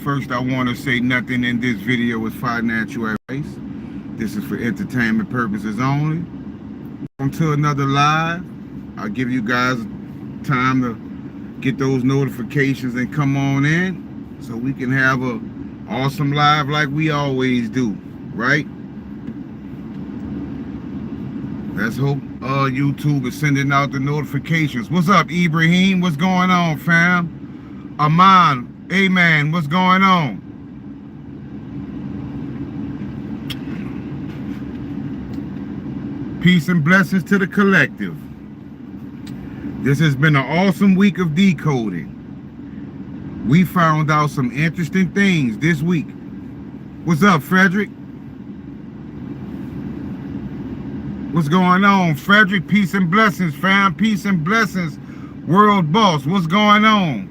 First, I want to say nothing in this video is financial advice. This is for entertainment purposes only. On to another live. I'll give you guys time to get those notifications and come on in so we can have a awesome live like we always do, right? Let's hope YouTube is sending out the notifications. What's up, Ibrahim? What's going on, fam? Aman, Amen, what's going on? Peace and blessings to the collective. This has been an awesome week of decoding. We found out some interesting things this week. What's up, Frederick? What's going on, Frederick? Peace and blessings, fam. Peace and blessings, world boss. What's going on?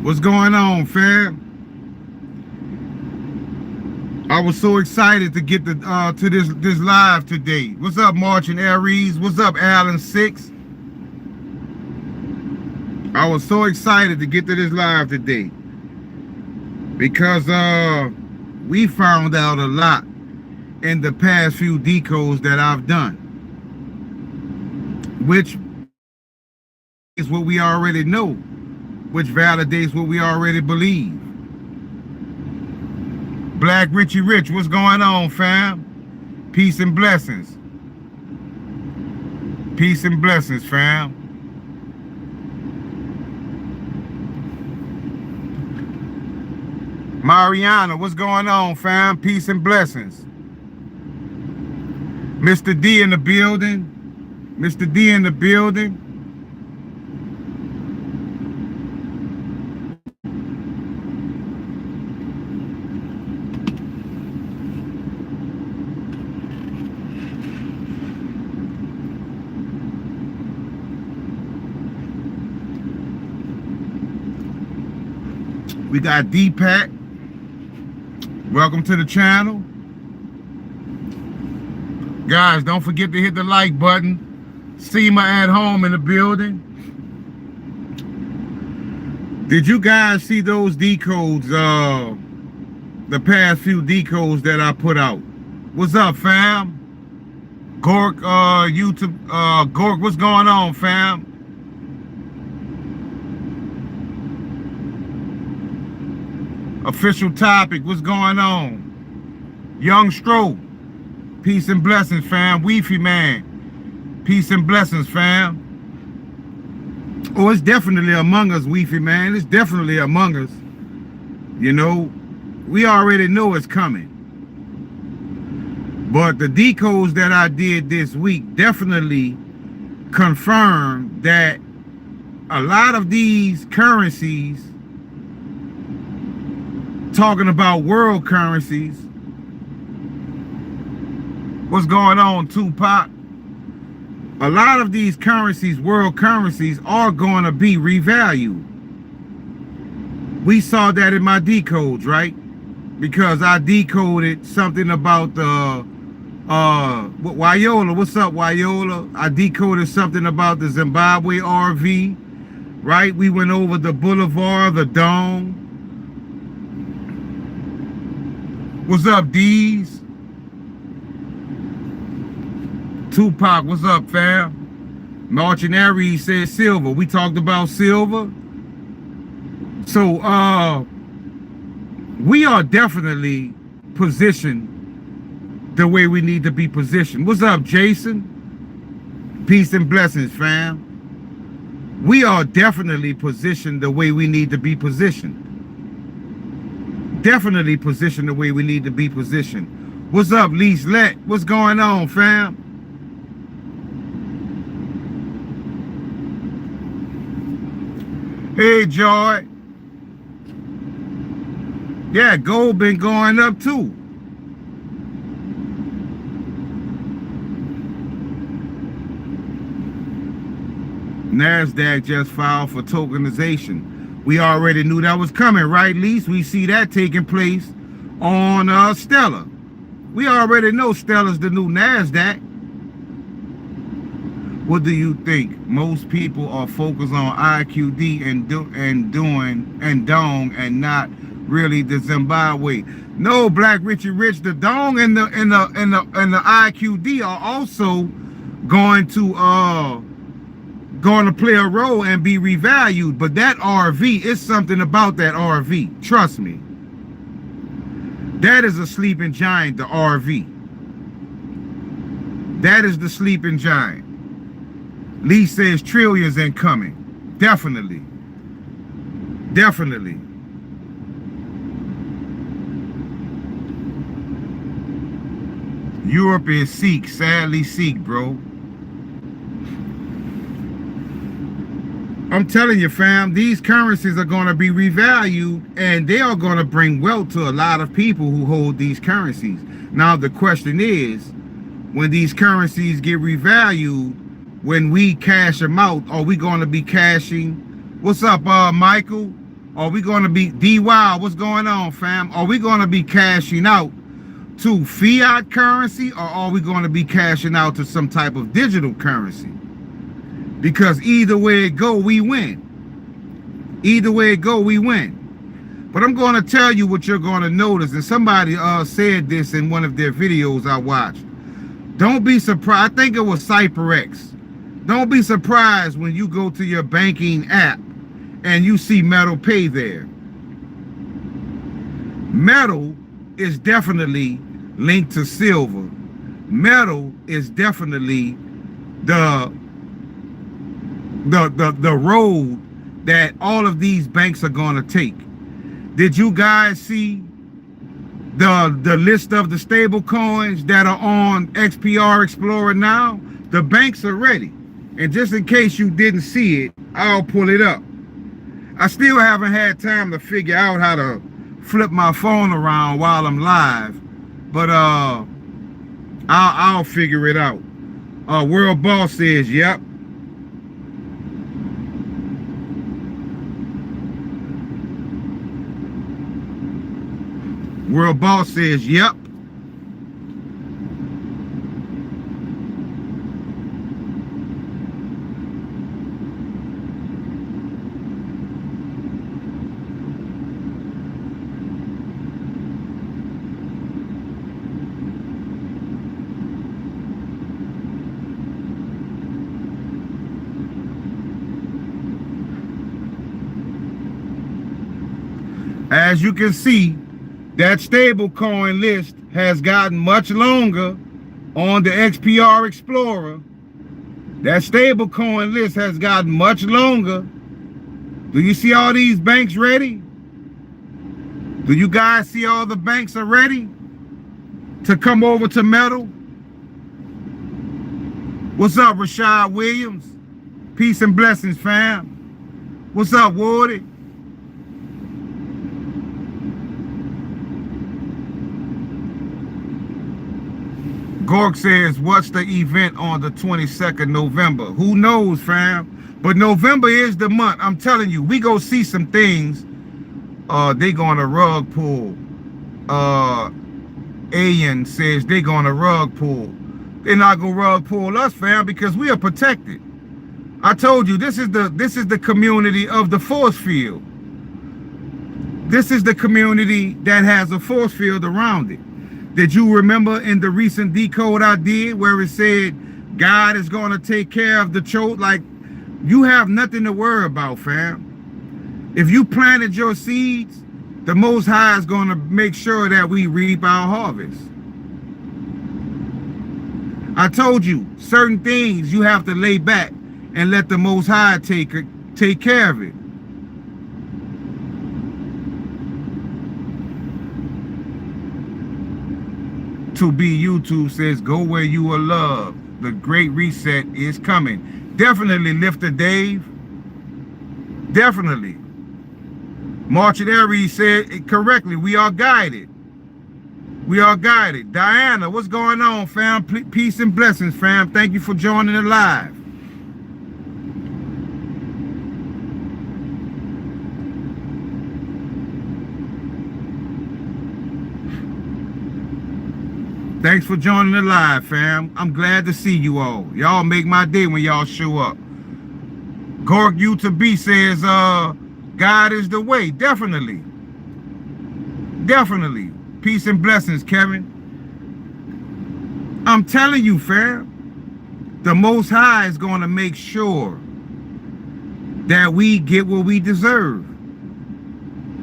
What's going on, fam? I was so excited to get to this live today. What's up, Marching Aries? What's up, Alan 6? I was so excited to get to this live today because we found out a lot in the past few decodes that I've done, which is what we already know, which validates what we already believe. Black Richie Rich, what's going on, fam? Peace and blessings. Peace and blessings, fam. Mariana, what's going on, fam? Peace and blessings. Mr. D in the building. Mr. D in the building. We got Deepak. Welcome to the channel. Guys, don't forget to hit the like button. Seema at home in the building. Did you guys see those decodes, the past few decodes that I put out? What's up, fam? Gork, YouTube, Gork, what's going on, fam? Official topic, what's going on? Young Stroke. Peace and blessings, fam. Weefy man. Peace and blessings, fam. Oh, it's definitely among us, Weefy man. It's definitely among us. You know, we already know it's coming. But the decodes that I did this week definitely confirmed that a lot of these currencies, talking about world currencies, what's going on, Tupac? A lot of these currencies, world currencies, are going to be revalued. We saw that in my decodes, right? Because I decoded something about the Wyola. What's up, Wyola? I decoded something about the Zimbabwe RV, right? We went over the Boulevard, the Dome. What's up, D's? Tupac, what's up, fam? Marching Aries said silver. We talked about silver. So, we are definitely positioned the way we need to be positioned. What's up, Jason? Peace and blessings, fam. We are definitely positioned the way we need to be positioned. Definitely positioned the way we need to be positioned. What's up, Lease Let? What's going on, fam? Hey, Joy. Yeah, gold been going up too. NASDAQ just filed for tokenization. We already knew that was coming, right, Lise? We see that taking place on Stellar. We already know Stellar's the new NASDAQ. What do you think? Most people are focused on IQD and dong and not really the Zimbabwe. No, Black Richie Rich, the dong and the IQD are also going to play a role and be revalued. But that RV is something about that RV. Trust me. That is a sleeping giant, the RV. That is the sleeping giant. Lee says trillions incoming. Definitely. Definitely. Europe is Sikh, sadly Sikh, bro. I'm telling you, fam, these currencies are going to be revalued and they are going to bring wealth to a lot of people who hold these currencies. Now, the question is, when these currencies get revalued, when we cash them out, are we going to be cashing? What's up, Michael? Are we going to be DY? What's going on, fam? Are we going to be cashing out to fiat currency, or are we going to be cashing out to some type of digital currency? Because either way it go, we win. Either way it go, we win. But I'm going to tell you what you're going to notice, and somebody said this in one of their videos I watched. Don't be surprised. I think it was CypherX. Don't be surprised when you go to your banking app and you see Metal Pay there. Metal is definitely linked to silver. Metal is definitely the road that all of these banks are going to take. Did you guys see the list of the stable coins that are on XPR Explorer now? The banks are ready. And just in case you didn't see it, I'll pull it up. I still haven't had time to figure out how to flip my phone around while I'm live, but I'll figure it out. World Boss says, yep. World Boss says, yep. As you can see, that stablecoin list has gotten much longer on the XPR Explorer. That stablecoin list has gotten much longer. Do you see all these banks ready? Do you guys see all the banks are ready to come over to Metal? What's up, Rashad Williams? Peace and blessings, fam. What's up, Wardy? Gork says, what's the event on the 22nd November? Who knows, fam? But November is the month. I'm telling you, we go see some things. They gonna rug pull. Ayan says they gonna rug pull. They're not gonna rug pull us, fam, because we are protected. I told you, this is the community of the force field. This is the community that has a force field around it. Did you remember in the recent decode I did where it said God is going to take care of the choke? Like, you have nothing to worry about, fam. If you planted your seeds, the Most High is going to make sure that we reap our harvest. I told you, certain things you have to lay back and let the Most High take care of it. To be YouTube says, go where you are loved. The great reset is coming. Definitely, Lifter Dave. Definitely. Marchant Aries said it correctly. We are guided. We are guided. Diana, what's going on, fam? Peace and blessings, fam. Thank you for joining the live. Thanks for joining the live, fam. I'm glad to see you all. Y'all make my day when y'all show up. Gorg U to B says, God is the way. Definitely. Definitely. Peace and blessings, Kevin. I'm telling you, fam, the Most High is going to make sure that we get what we deserve.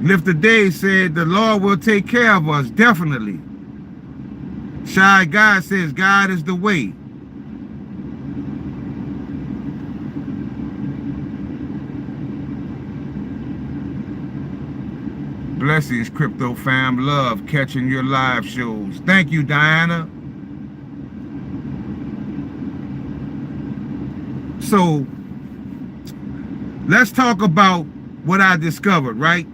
Lift the Day said, the Lord will take care of us. Definitely. Shy God says, God is the way. Blessings, Crypto Fam. Love catching your live shows. Thank you, Diana. So, let's talk about what I discovered, right?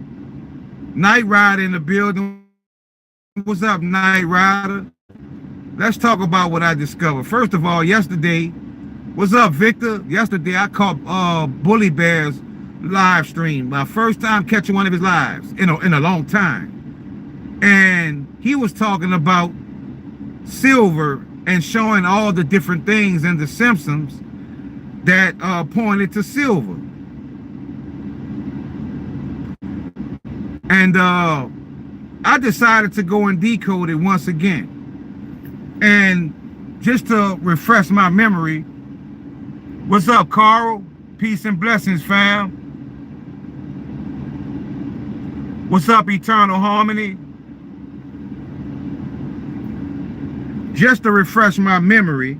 Night Rider in the building. What's up, Night Rider? Let's talk about what I discovered. First of all, yesterday, what's up, Victor? Yesterday, I caught Bully Bear's live stream. My first time catching one of his lives in a long time. And he was talking about silver and showing all the different things in The Simpsons that pointed to silver. And I decided to go and decode it once again. And just to refresh my memory, what's up, Carl? Peace and blessings, fam. What's up, Eternal Harmony? Just to refresh my memory,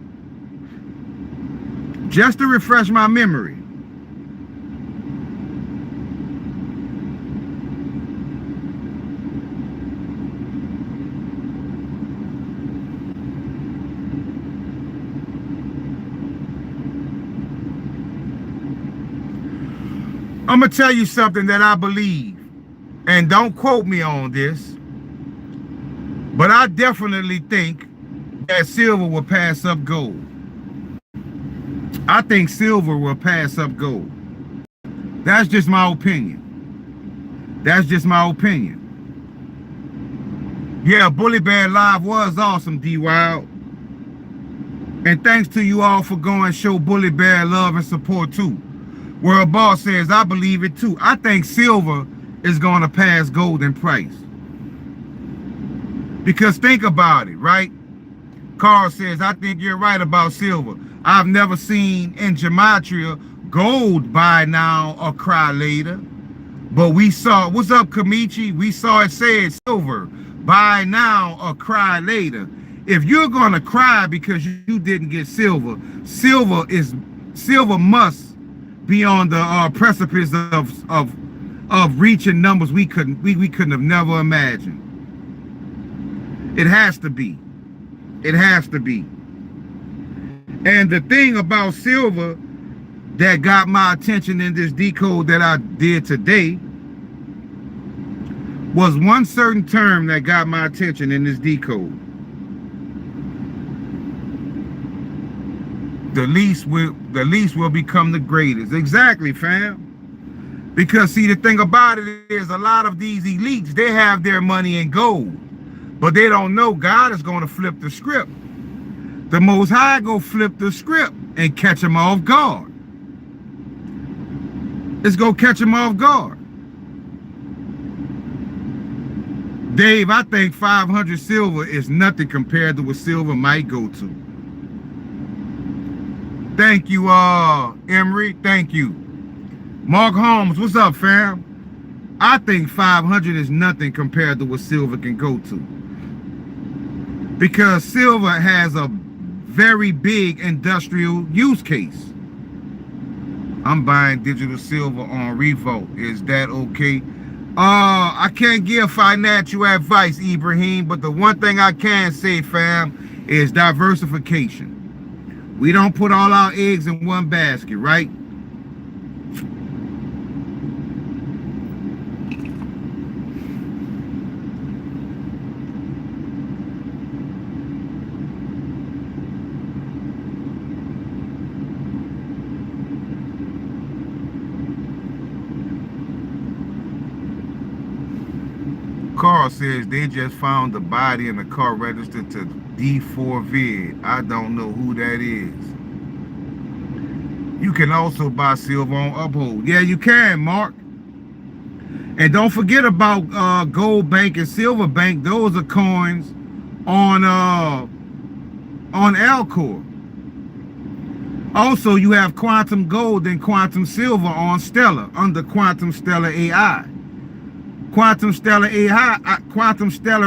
I'm going to tell you something that I believe, and don't quote me on this, but I definitely think that silver will pass up gold. I think silver will pass up gold. That's just my opinion. That's just my opinion. Yeah, Bully Bear Live was awesome, D-Wild. And thanks to you all for going show Bully Bear love and support too. World Boss says, I believe it too. I think silver is going to pass gold in price. Because think about it, right? Carl says, I think you're right about silver. I've never seen in gematria gold buy now or cry later. But we saw, what's up, Kamichi? We saw it said silver, buy now or cry later. If you're going to cry because you didn't get silver, silver must be on the precipice of reaching numbers we couldn't have never imagined. It has to be. It has to be. And the thing about silver that got my attention in this decode that I did today was one certain term that got my attention in this decode. The least will become the greatest. Exactly, fam. Because see, the thing about it is a lot of these elites, they have their money in gold, but they don't know God is going to flip the script. The Most High go flip the script and catch them off guard. It's going to catch them off guard. Dave, I think 500 silver is nothing compared to what silver might go to. Thank you, Emery. Thank you. Mark Holmes, what's up, fam? I think 500 is nothing compared to what silver can go to. Because silver has a very big industrial use case. I'm buying digital silver on Revolt. Is that okay? I can't give financial advice, Ibrahim, but the one thing I can say, fam, is diversification. We don't put all our eggs in one basket, right? Carl says they just found the body in the car registered to D4 Vid. I don't know who that is. You can also buy silver on Uphold. Yeah, you can, Mark. And don't forget about Gold Bank and Silver Bank. Those are coins on Alcor. Also, you have Quantum Gold and Quantum Silver on Stellar under Quantum Stellar AI. Quantum Stellar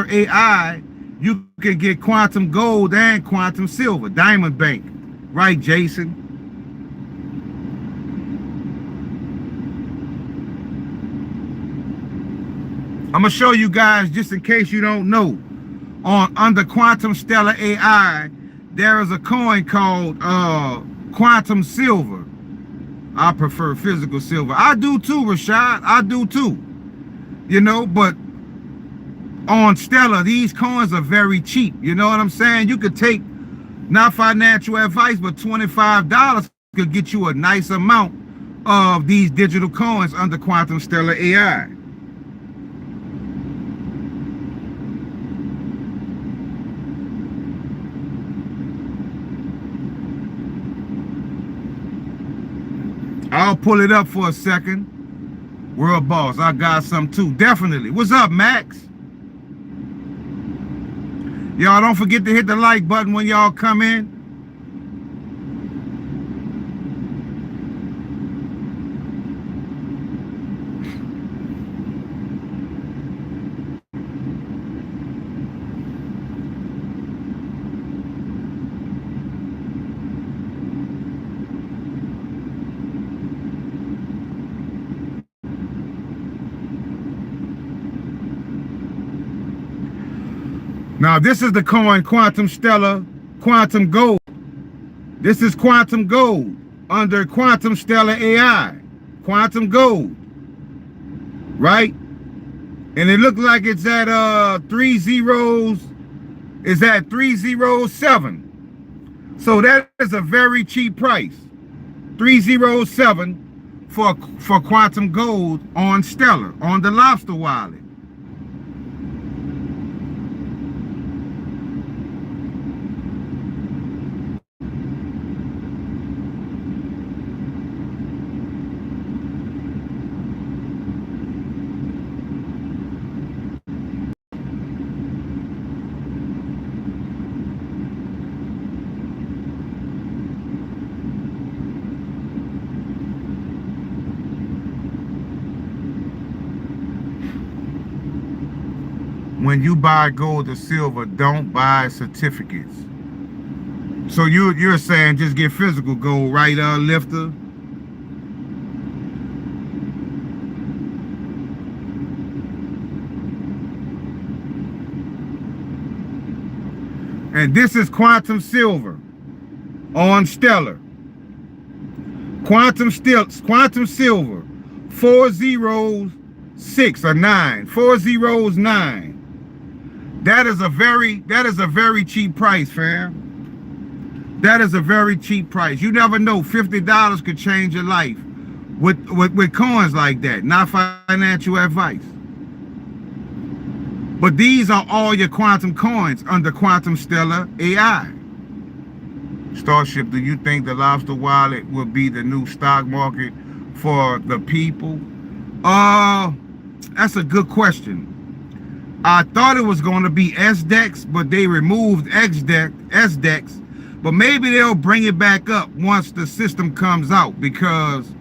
AI, you can get Quantum Gold and Quantum Silver. Diamond Bank, right, Jason? I'm gonna show you guys, just in case you don't know, under Quantum Stellar AI, there is a coin called Quantum Silver. I prefer physical silver. I do too, Rashad. I do too. You know, but on Stellar, these coins are very cheap. You know what I'm saying? You could take, not financial advice, but $25 could get you a nice amount of these digital coins under Quantum Stellar AI. I'll pull it up for a second. World Boss, I got some too. Definitely. What's up, Max? Y'all don't forget to hit the like button when y'all come in. Now, this is the coin Quantum Stellar, Quantum Gold. This is Quantum Gold under Quantum Stellar AI. Quantum Gold. Right? And it looks like it's at 3 zeros. It's at 307. So that is a very cheap price. 307 for Quantum Gold on Stellar, on the Lobster wallet. When you buy gold or silver, don't buy certificates. So you're saying just get physical gold, right, Lifter? And this is Quantum Silver on Stellar. Quantum Silver, 406 or 9, 409. That is a very cheap price, fam. That is a very cheap price. You never know, $50 could change your life with coins like that. Not financial advice. But these are all your quantum coins under Quantum Stellar AI. Starship, do you think the Lobster wallet will be the new stock market for the people? That's a good question. I thought it was going to be SDEX, but they removed SDEX. But maybe they'll bring it back up once the system comes out, because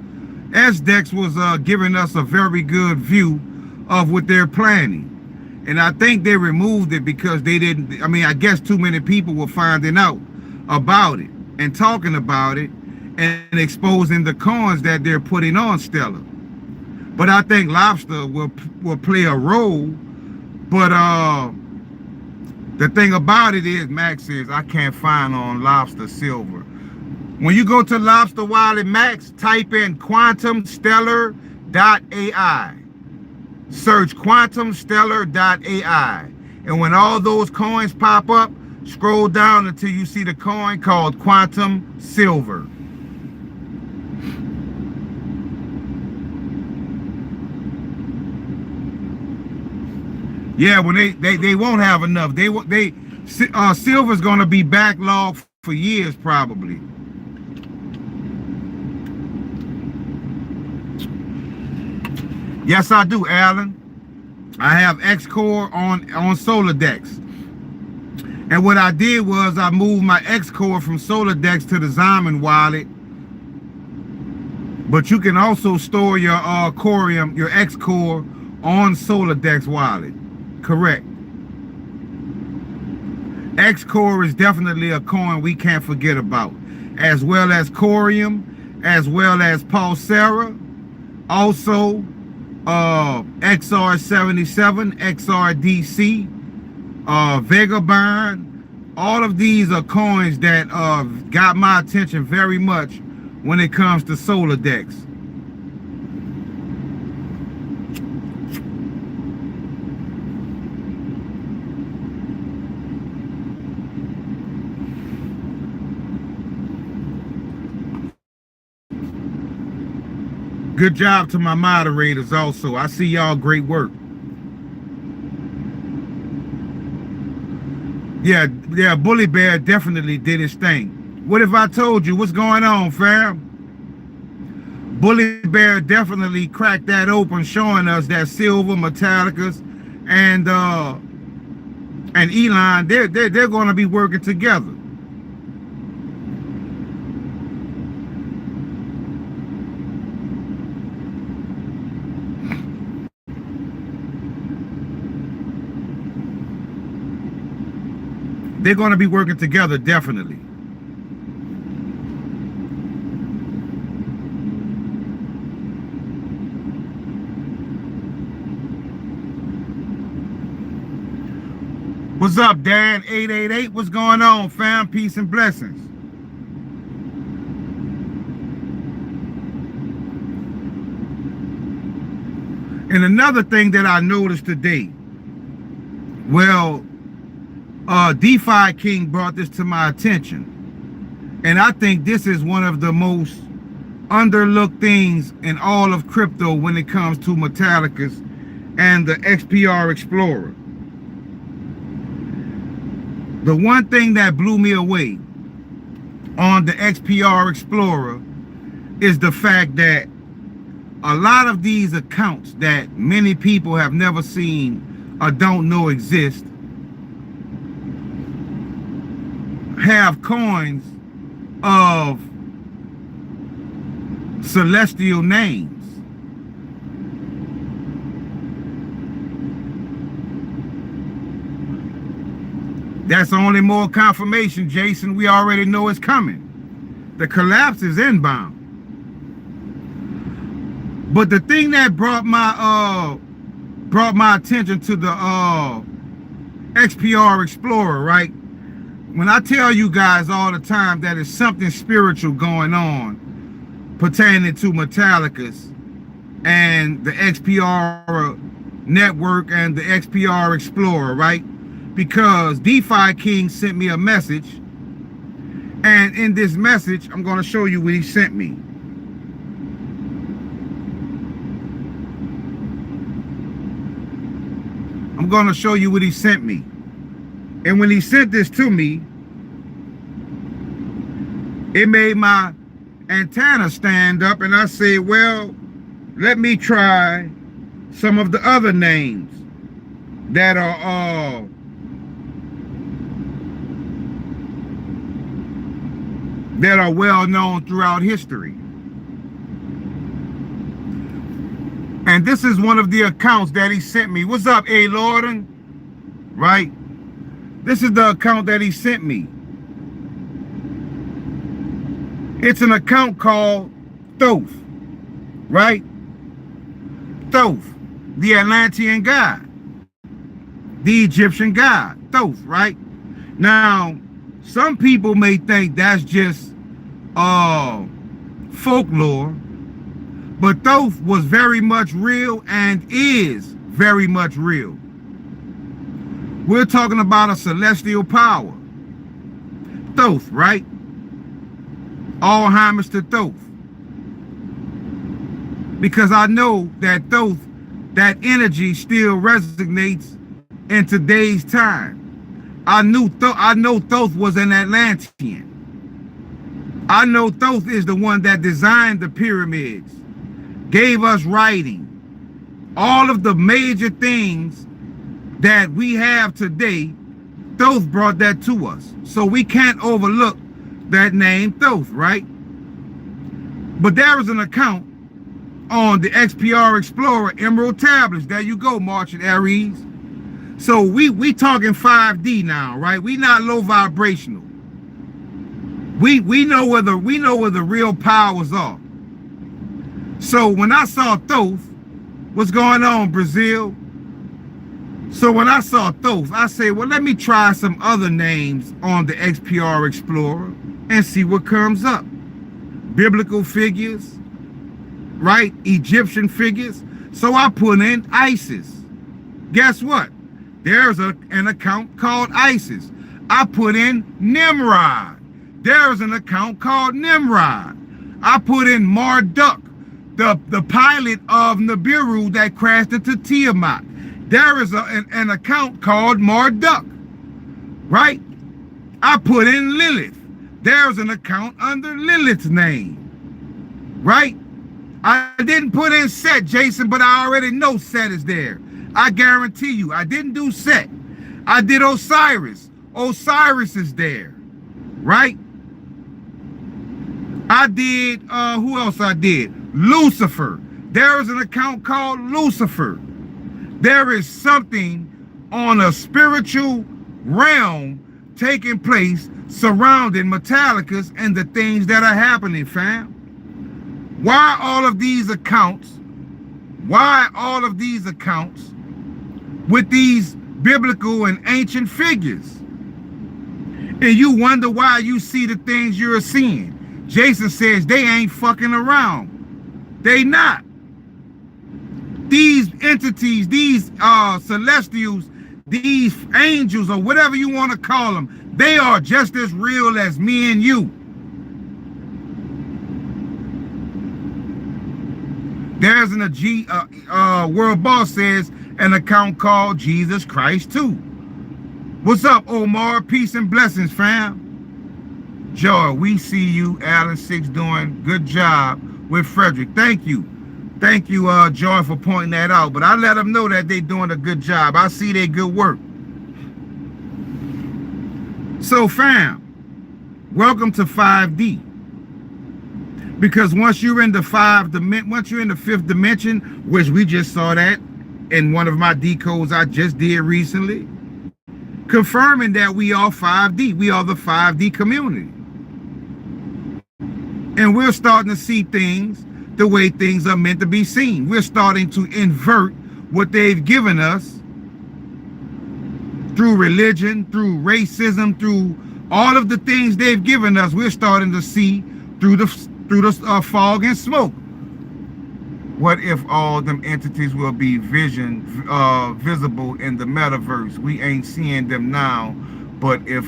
SDEX was giving us a very good view of what they're planning. And I think they removed it because they didn't, I guess too many people were finding out about it and talking about it and exposing the coins that they're putting on Stellar. But I think Lobster will play a role. But the thing about it is, Max says, I can't find on Lobster Silver. When you go to Lobster Wallet, Max, type in quantumstellar.ai. Search quantumstellar.ai. And when all those coins pop up, scroll down until you see the coin called Quantum Silver. Yeah, when they won't have enough. Silver's gonna be backlogged for years probably. Yes, I do, Alan. I have X-Core on Solar Decks. And what I did was I moved my X-Core from Solar Decks to the Zyman wallet. But you can also store your Corium, your X-Core on Solar Decks wallet. Correct. X-Core is definitely a coin we can't forget about. As well as Corium, as well as Pulsera. Also, XR77, XRDC, Vagabond. All of these are coins that got my attention very much when it comes to Solar Decks. Good job to my moderators also. I see y'all great work. Yeah, Bully Bear definitely did his thing. What if I told you? What's going on, fam? Bully Bear definitely cracked that open, showing us that Silver, Metallicas, and Elon, they're going to be working together. They're going to be working together, definitely. What's up, Dan? 888. What's going on, fam? Peace and blessings. And another thing that I noticed today, well, DeFi King brought this to my attention. And I think this is one of the most underlooked things in all of crypto when it comes to Metallicas and the XPR Explorer. The one thing that blew me away on the XPR Explorer is the fact that a lot of these accounts that many people have never seen or don't know exist have coins of celestial names. That's only more confirmation, Jason. We already know it's coming. The collapse is inbound. But the thing that brought my attention to the XPR Explorer, right? When I tell you guys all the time that it's something spiritual going on pertaining to Metallicas and the XPR network and the XPR Explorer, right? Because DeFi King sent me a message, and in this message, I'm going to show you what he sent me. I'm going to show you what he sent me. And when he sent this to me, it made my antenna stand up, and I said, well, let me try some of the other names that are well known throughout history. And this is one of the accounts that he sent me. What's up, A. Lorden? Right? This is the account that he sent me. It's an account called Thoth, right? Thoth, the Atlantean god, the Egyptian god, Thoth, right? Now, some people may think that's just folklore, but Thoth was very much real and is very much real. We're talking about a celestial power. Thoth, right? All homage to Thoth. Because I know that Thoth, that energy still resonates in today's time. I know Thoth was an Atlantean. I know Thoth is the one that designed the pyramids, gave us writing. All of the major things that we have today, Thoth brought that to us. So we can't overlook that name Thoth, right? But there is an account on the XPR Explorer Emerald Tablets. There you go, Martian Aries. So we talking 5D now, right? We not low vibrational. We know where the real powers are. So when I saw Thoth, what's going on, Brazil? So when I saw Thoth, I said, well, let me try some other names on the XPR Explorer and see what comes up. Biblical figures, right? Egyptian figures. So I put in Isis. Guess what? There's an account called Isis. I put in Nimrod. There's an account called Nimrod. I put in Marduk, the pilot of Nibiru that crashed into Tiamat. There is an account called Marduk, right? I put in Lilith. There's an account under Lilith's name, right? I didn't put in Set, Jason, but I already know Set is there. I guarantee you, I didn't do Set. I did Osiris. Osiris is there, right? I did, who else I did? Lucifer. There is an account called Lucifer. There is something on a spiritual realm taking place surrounding Metallicas and the things that are happening, fam. Why all of these accounts? Why all of these accounts with these biblical and ancient figures? And you wonder why you see the things you're seeing. Jason says they ain't fucking around. They not. These entities, these celestials, these angels, or whatever you want to call them, they are just as real as me and you. There's World Boss says an account called Jesus Christ too. What's up, Omar? Peace and blessings, fam. Joy, we see you. Alan Six doing good job with Frederick. Thank you. Thank you, Joy, for pointing that out. But I let them know that they're doing a good job. I see their good work. So, fam, welcome to 5D. Because once you're in the fifth dimension, which we just saw that in one of my decodes I just did recently, confirming that we are 5D. We are the 5D community. And we're starting to see things the way things are meant to be seen. We're starting to invert what they've given us through religion, through racism, through all of the things they've given us. We're starting to see through the fog and smoke. What if all them entities will be visible in the metaverse? We ain't seeing them now, but if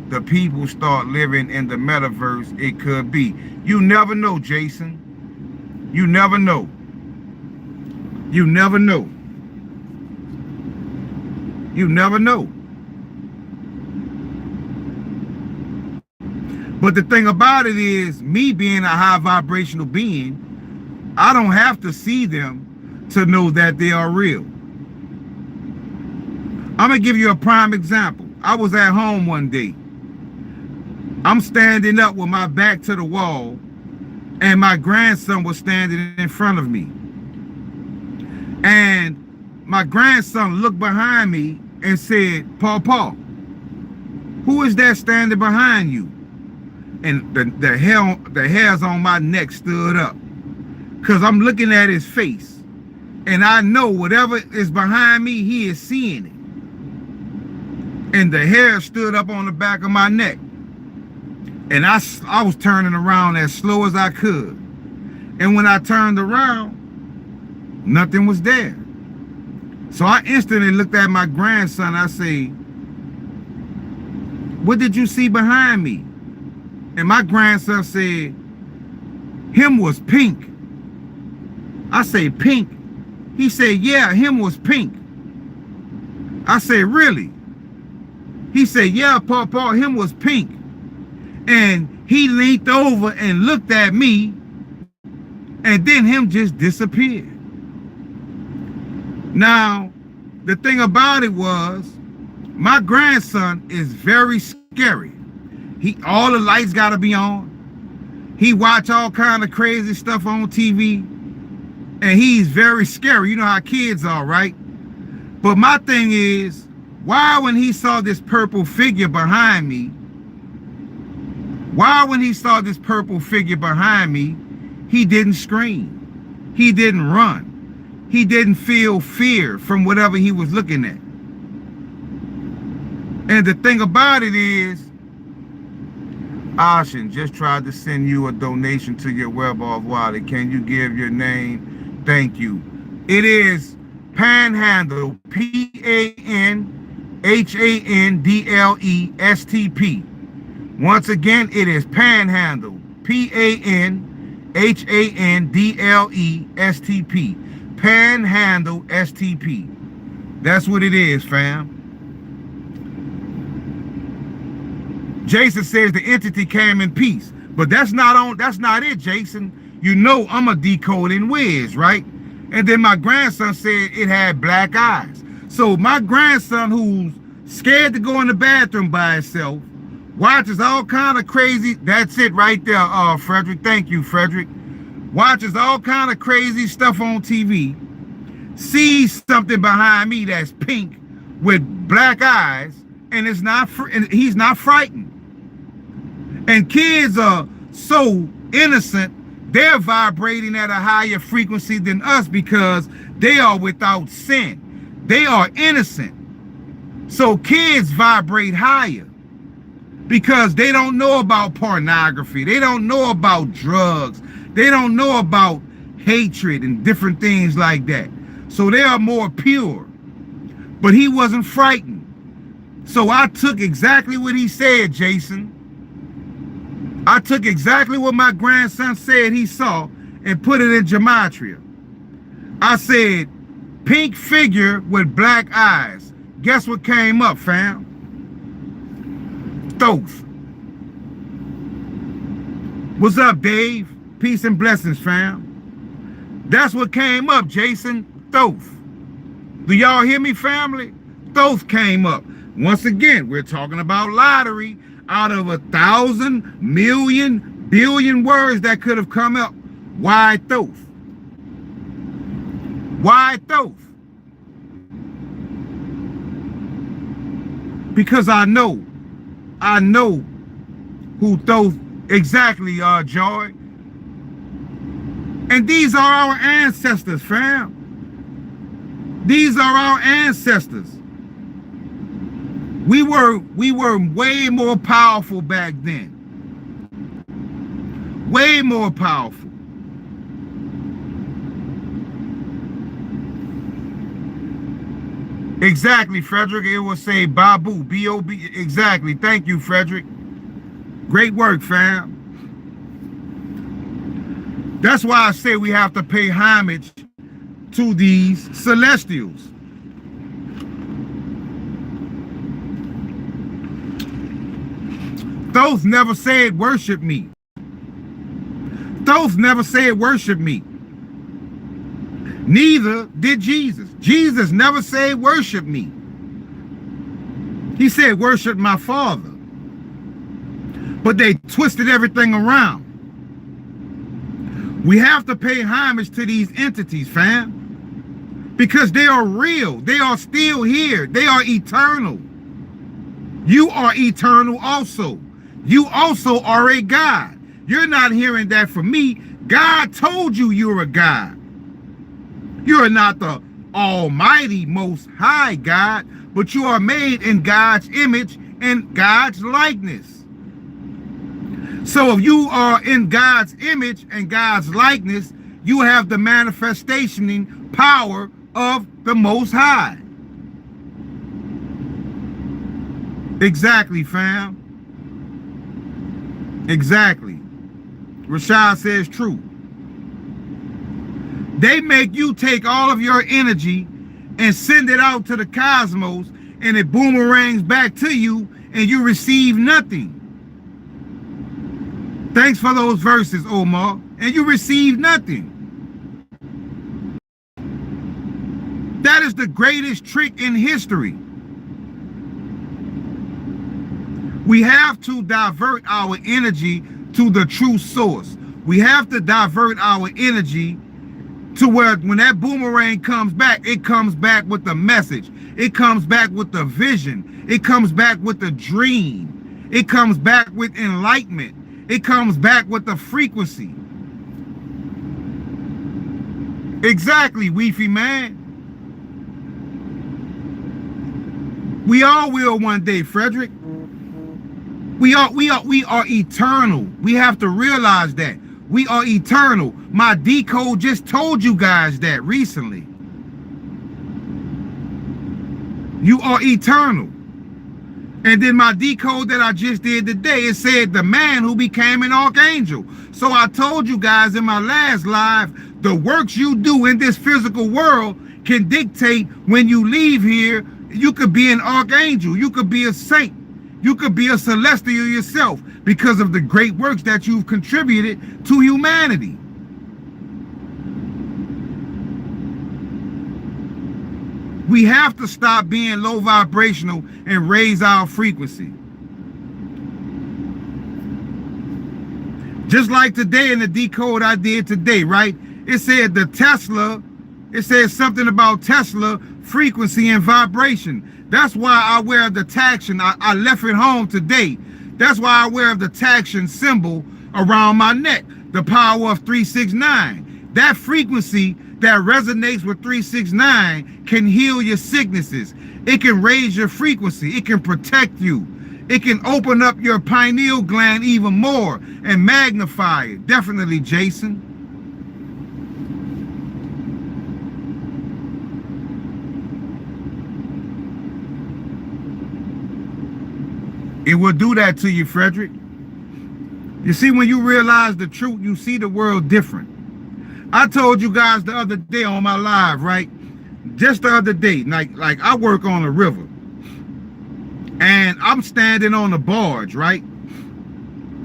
the people start living in the metaverse, it could be. You never know, Jason. You never know. You never know. You never know. But the thing about it is, me being a high vibrational being, I don't have to see them to know that they are real. I'm going to give you a prime example. I was at home one day. I'm standing up with my back to the wall, and my grandson was standing in front of me. And my grandson looked behind me and said, Paw, who is that standing behind you? And the hairs on my neck stood up. Because I'm looking at his face. And I know whatever is behind me, he is seeing it. And the hair stood up on the back of my neck. And I was turning around as slow as I could. And when I turned around, nothing was there. So I instantly looked at my grandson. I say, what did you see behind me? And my grandson said, him was pink. I say, pink? He said, yeah, him was pink. I said, really? He said, yeah, Paw, him was pink. And he leaned over and looked at me, and then him just disappeared. Now, the thing about it was, my grandson is very scary. All the lights gotta be on. He watch all kind of crazy stuff on TV, and he's very scary. You know how kids are, right? But my thing is, why when he saw this purple figure behind me, he didn't scream. He didn't run. He didn't feel fear from whatever he was looking at. And the thing about it is, Ashin just tried to send you a donation to your WebOff wallet. Can you give your name? Thank you. It is Panhandle, PANHANDLESTP. Once again, it is Panhandle, PANHANDLESTP. Panhandle STP. That's what it is, fam. Jason says the entity came in peace, but that's not it, Jason. You know I'm a decoding whiz, right? And then my grandson said it had black eyes. So my grandson, who's scared to go in the bathroom by himself, watches all kind of crazy. That's it right there, Frederick. Thank you, Frederick. Watches all kind of crazy stuff on TV. Sees something behind me that's pink with black eyes, and he's not frightened. And kids are so innocent, they're vibrating at a higher frequency than us because they are without sin. They are innocent. So kids vibrate higher because they don't know about pornography. They don't know about drugs. They don't know about hatred and different things like that. So they are more pure. But he wasn't frightened. So I took exactly what he said, Jason. I took exactly what my grandson said he saw and put it in gematria. I said, pink figure with black eyes. Guess what came up, fam? Thoth. What's up, Dave? Peace and blessings, fam. That's what came up, Jason. Thoth. Do y'all hear me, family? Thoth came up. Once again, we're talking about lottery. Out of 1,000 million billion words that could have come up, why Thoth? Why Thoth? Because I know who Thoth exactly are, Joy. And these are our ancestors, fam. These are our ancestors. We were way more powerful back then. Way more powerful. Exactly, Frederick. It will say Babu, B-O-B. Exactly. Thank you, Frederick. Great work, fam. That's why I say we have to pay homage to these celestials. Thoth never said worship me. Thoth never said worship me. Neither did Jesus. Jesus never said worship me. He said worship my Father. But they twisted everything around. We have to pay homage to these entities, fam. Because they are real. They are still here. They are eternal. You are eternal also. You also are a God. You're not hearing that from me. God told you you're a God. You're not the almighty, most high God, but you are made in God's image and God's likeness. So if you are in God's image and God's likeness, you have the manifestation power of the Most High. Exactly, fam. Exactly. Rashad says true. They make you take all of your energy and send it out to the cosmos and it boomerangs back to you and you receive nothing. Thanks for those verses, Omar. And you receive nothing. That is the greatest trick in history. We have to divert our energy to the true source. We have to divert our energy to where when that boomerang comes back, it comes back with the message. It comes back with the vision. It comes back with the dream. It comes back with enlightenment. It comes back with the frequency. Exactly, Weefy man. We all will one day, Frederick. We are eternal. We have to realize that. We are eternal. My decode just told you guys that recently. You are eternal. And then my decode that I just did today, it said the man who became an archangel. So I told you guys in my last live, the works you do in this physical world can dictate when you leave here. You could be an archangel. You could be a saint. You could be a celestial yourself because of the great works that you've contributed to humanity. We have to stop being low vibrational and raise our frequency. Just like today in the decode I did today, right? It said the Tesla, it said something about Tesla frequency and vibration. That's why I wear the taction. I left it home today. That's why I wear the taction symbol around my neck, the power of 369. That frequency that resonates with 369 can heal your sicknesses. It can raise your frequency. It can protect you. It can open up your pineal gland even more and magnify it. Definitely, Jason. It will do that to you, Frederick. You see, when you realize the truth, you see the world different. I told you guys the other day on my live, right? Just the other day, like I work on a river. And I'm standing on a barge, right?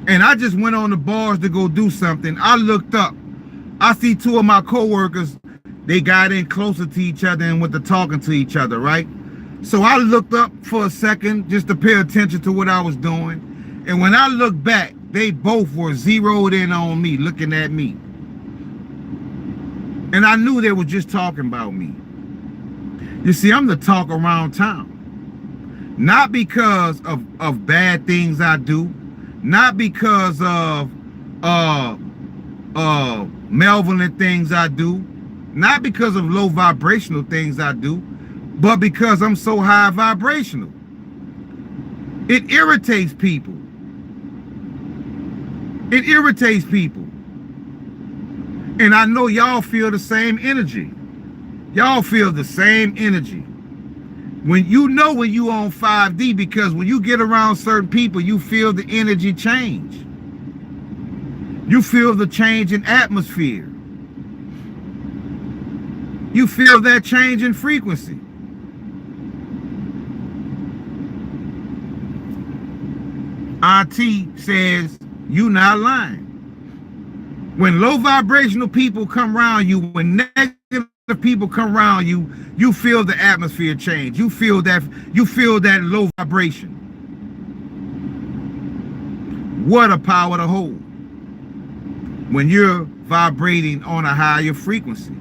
And I just went on the barge to go do something. I looked up. I see two of my coworkers. They got in closer to each other and went to talking to each other, right? So I looked up for a second just to pay attention to what I was doing. And when I looked back, they both were zeroed in on me, looking at me. And I knew they were just talking about me. You see, I'm the talk around town. Not because of bad things I do, not because of malevolent things I do, not because of low vibrational things I do, but because I'm so high vibrational. It irritates people. It irritates people. And I know y'all feel the same energy. Y'all feel the same energy. When you know when you on 5D, because when you get around certain people, you feel the energy change. You feel the change in atmosphere. You feel that change in frequency. RT says, you not lying. When low vibrational people come around you, when negative people come around you, you feel the atmosphere change. You feel that low vibration. What a power to hold when you're vibrating on a higher frequency.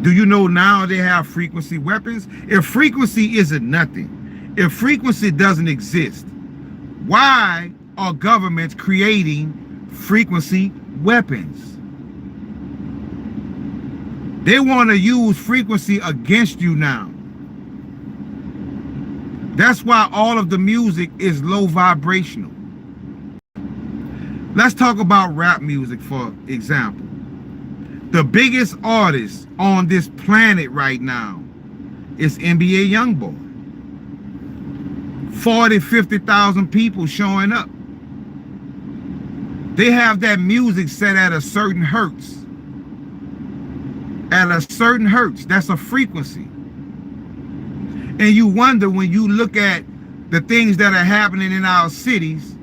Do you know now they have frequency weapons? If frequency isn't nothing, if frequency doesn't exist, why are governments creating frequency weapons? They want to use frequency against you now. That's why all of the music is low vibrational. Let's talk about rap music, for example. The biggest artist on this planet right now is NBA Youngboy. 40, 50,000 people showing up. They have that music set at a certain hertz. At a certain hertz, that's a frequency. And you wonder, when you look at the things that are happening in our cities,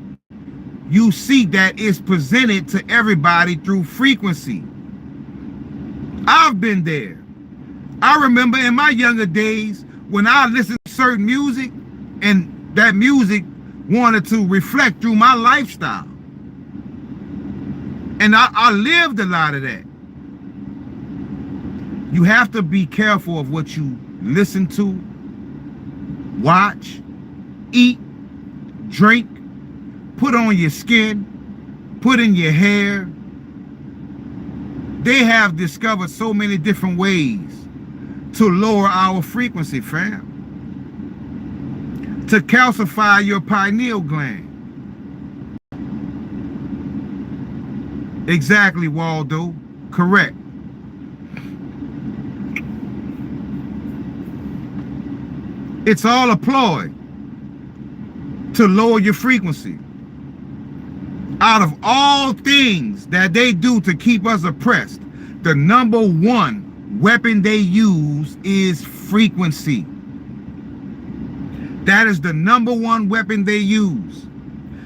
you see that it's presented to everybody through frequency. I've been there. I remember in my younger days when I listened to certain music, and that music wanted to reflect through my lifestyle. And I lived a lot of that. You have to be careful of what you listen to, watch, eat, drink, put on your skin, put in your hair. They have discovered so many different ways to lower our frequency, fam. To calcify your pineal gland. Exactly, Waldo. Correct. It's all a ploy to lower your frequency. Out of all things that they do to keep us oppressed, the number one weapon they use is frequency. That is the number one weapon they use.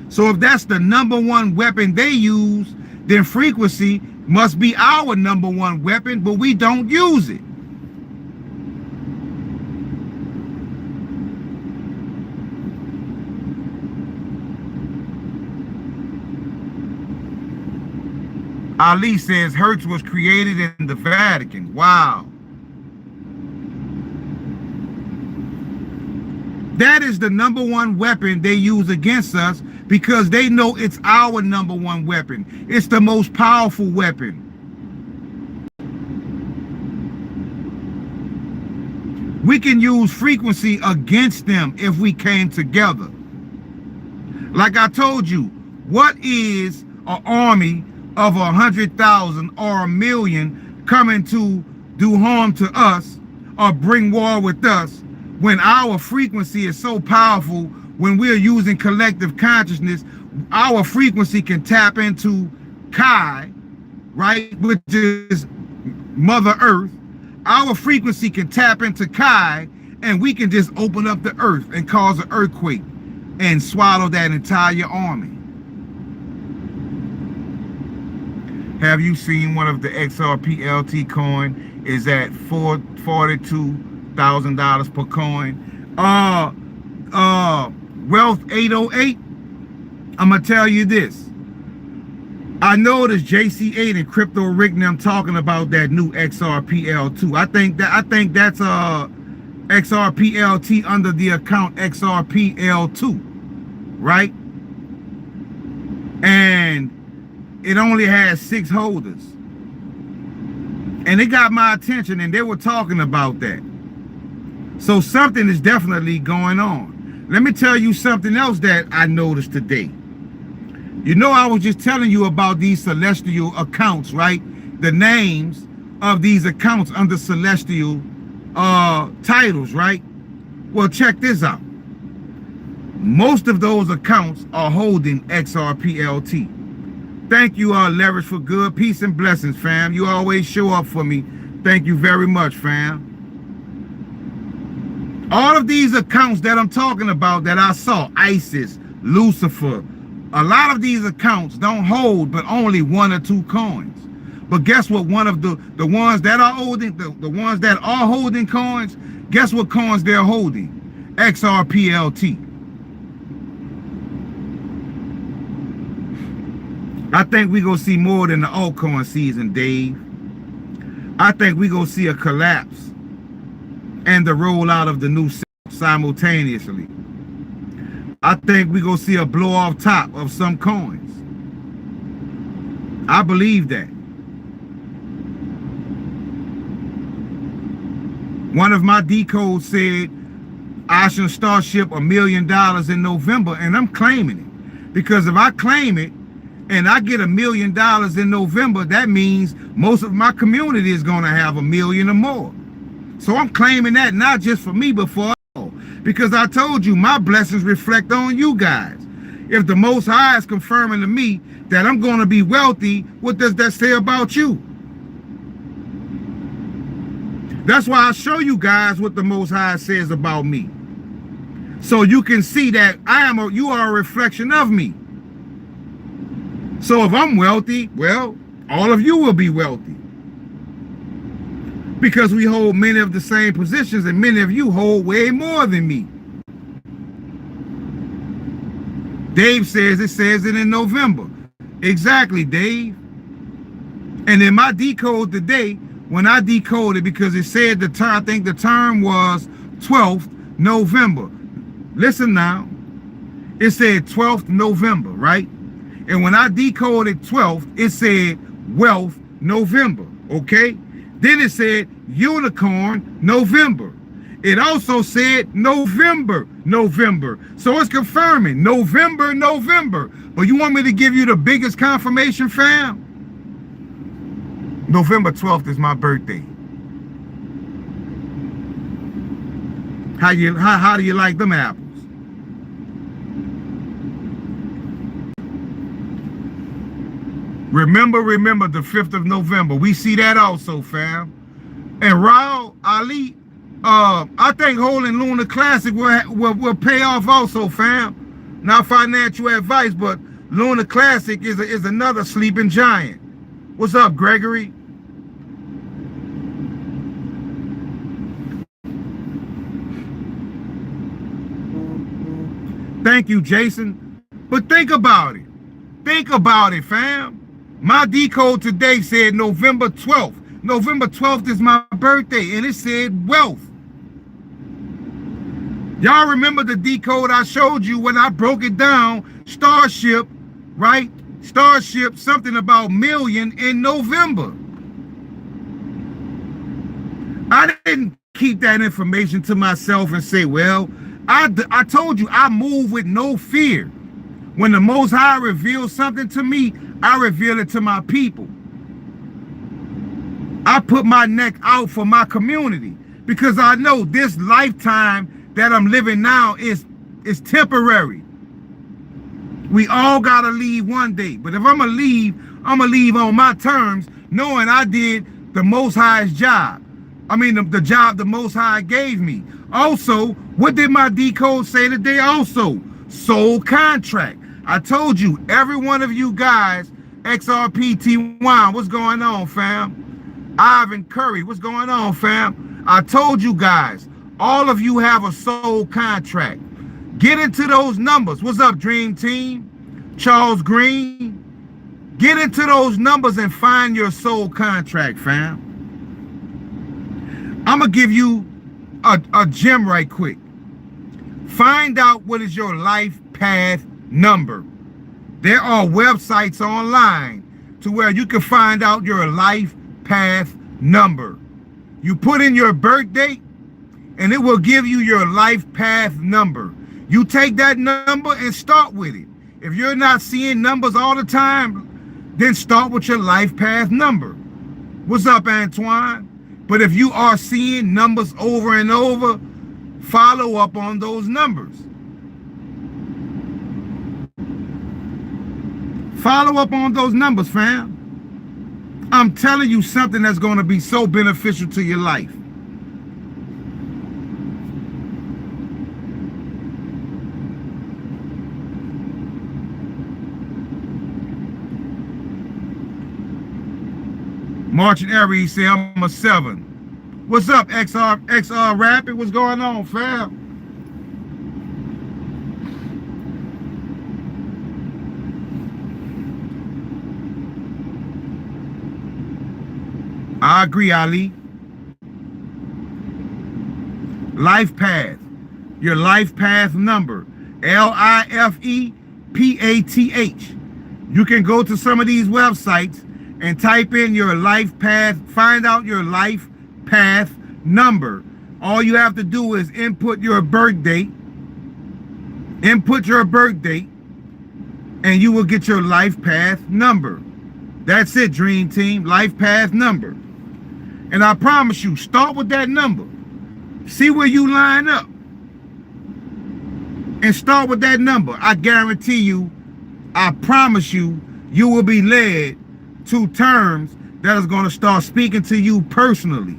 So if that's the number one weapon they use, then frequency must be our number one weapon, but we don't use it. Ali says Hertz was created in the Vatican. Wow. That is the number one weapon they use against us, because they know it's our number one weapon. It's the most powerful weapon. We can use frequency against them if we came together. Like I told you, what is an army of 100,000 or 1,000,000 coming to do harm to us or bring war with us, when our frequency is so powerful? When we're using collective consciousness, our frequency can tap into Kai, right, which is Mother Earth. Our frequency can tap into Kai, and we can just open up the earth and cause an earthquake and swallow that entire army. Have you seen one of the XRP-LT coin is at $42,000 per coin? Wealth 808, I'm gonna tell you this. I noticed JC8 and Crypto Rick and them talking about that new XRP-L2. I think that's XRP-LT under the account XRP-L2, right? And it only has 6 holders. And it got my attention, and they were talking about that. So something is definitely going on. Let me tell you something else that I noticed today. You know, I was just telling you about these celestial accounts, right? The names of these accounts under celestial titles, right? Well, check this out. Most of those accounts are holding XRP-LT. Thank you, Leverage for Good. Peace and blessings, fam. You always show up for me. Thank you very much, fam. All of these accounts that I'm talking about that I saw, Isis, Lucifer, a lot of these accounts don't hold but only 1 or 2 coins. But guess what? One of the ones that are holding, the ones that are holding coins, guess what coins they're holding? XRP-LT. I think we're going to see more than the altcoin season, Dave. I think we're going to see a collapse and the rollout of the new simultaneously. I think we're going to see a blow off top of some coins. I believe that. One of my decodes said I should Starship $1 million in November, and I'm claiming it. Because if I claim it and I get $1 million in November, that means most of my community is going to have $1 million or more. So I'm claiming that not just for me, but for all. Because I told you, my blessings reflect on you guys. If the Most High is confirming to me that I'm going to be wealthy, what does that say about you? That's why I show you guys what the Most High says about me. So you can see that you are a reflection of me. So if I'm wealthy, well, all of you will be wealthy. Because we hold many of the same positions, and many of you hold way more than me. Dave says it in November. Exactly, Dave. And in my decode today, when I decoded, because it said the term, I think the term was 12th November. Listen now. It said 12th November, right? And when I decoded 12th, it said wealth November, okay? Then it said unicorn November. It also said November. So it's confirming November. But you want me to give you the biggest confirmation, fam? November 12th is my birthday. How do you like them apples? Remember the 5th of November. We see that also, fam. And Raul Ali, I think holding Lunar Classic will pay off also, fam. Not financial advice, but Lunar Classic is another sleeping giant. What's up, Gregory? Thank you, Jason. But think about it. Think about it, fam. My decode today said November 12th. November 12th is my birthday, and it said wealth. Y'all remember the decode I showed you when I broke it down? Starship, right? Starship, something about million in November. I didn't keep that information to myself and say, well, I told you I move with no fear. When the Most High reveals something to me, I reveal it to my people. I put my neck out for my community because I know this lifetime that I'm living now is temporary. We all gotta leave one day. But if I'm gonna leave on my terms, knowing I did the Most High's job. I mean, the job the Most High gave me. Also, what did my decode say today also? Soul contract. I told you, every one of you guys, XRPT1, what's going on, fam? Ivan Curry, what's going on, fam? I told you guys, all of you have a soul contract. Get into those numbers. What's up, Dream Team? Charles Green. Get into those numbers and find your soul contract, fam. I'm going to give you a gem right quick. Find out what is your life path number. There are websites online to where you can find out your life path number. You put in your birth date and it will give you your life path number. You take that number and start with it. If you're not seeing numbers all the time, then start with your life path number. What's up, Antoine? But if you are seeing numbers over and over, follow up on those numbers. Follow up on those numbers, fam. I'm telling you something that's going to be so beneficial to your life. Marching Aries say I'm a 7. What's up, XR Rapid? What's going on, fam? I agree, Ali. Life path. Your life path number. LIFEPATH. You can go to some of these websites and type in your life path, find out your life path number. All you have to do is input your birth date, and you will get your life path number. That's it, Dream Team, life path number. And I promise you, start with that number. See where you line up. And start with that number. I guarantee you, I promise you, you will be led to terms that is going to start speaking to you personally.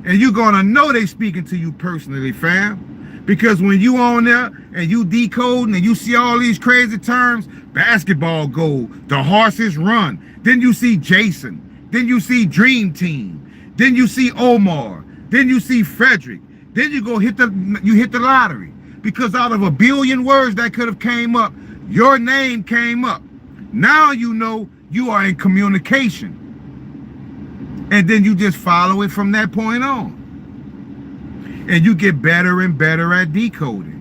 And you're gonna know they speaking to you personally, fam. Because when you on there and you decoding and you see all these crazy terms, basketball goal, the horses run, then you see Jason, then you see Dream Team, then you see Omar, then you see Frederick, then you hit the lottery. Because out of a billion words that could have came up, your name came up. Now you know you are in communication. And then you just follow it from that point on. And you get better and better at decoding.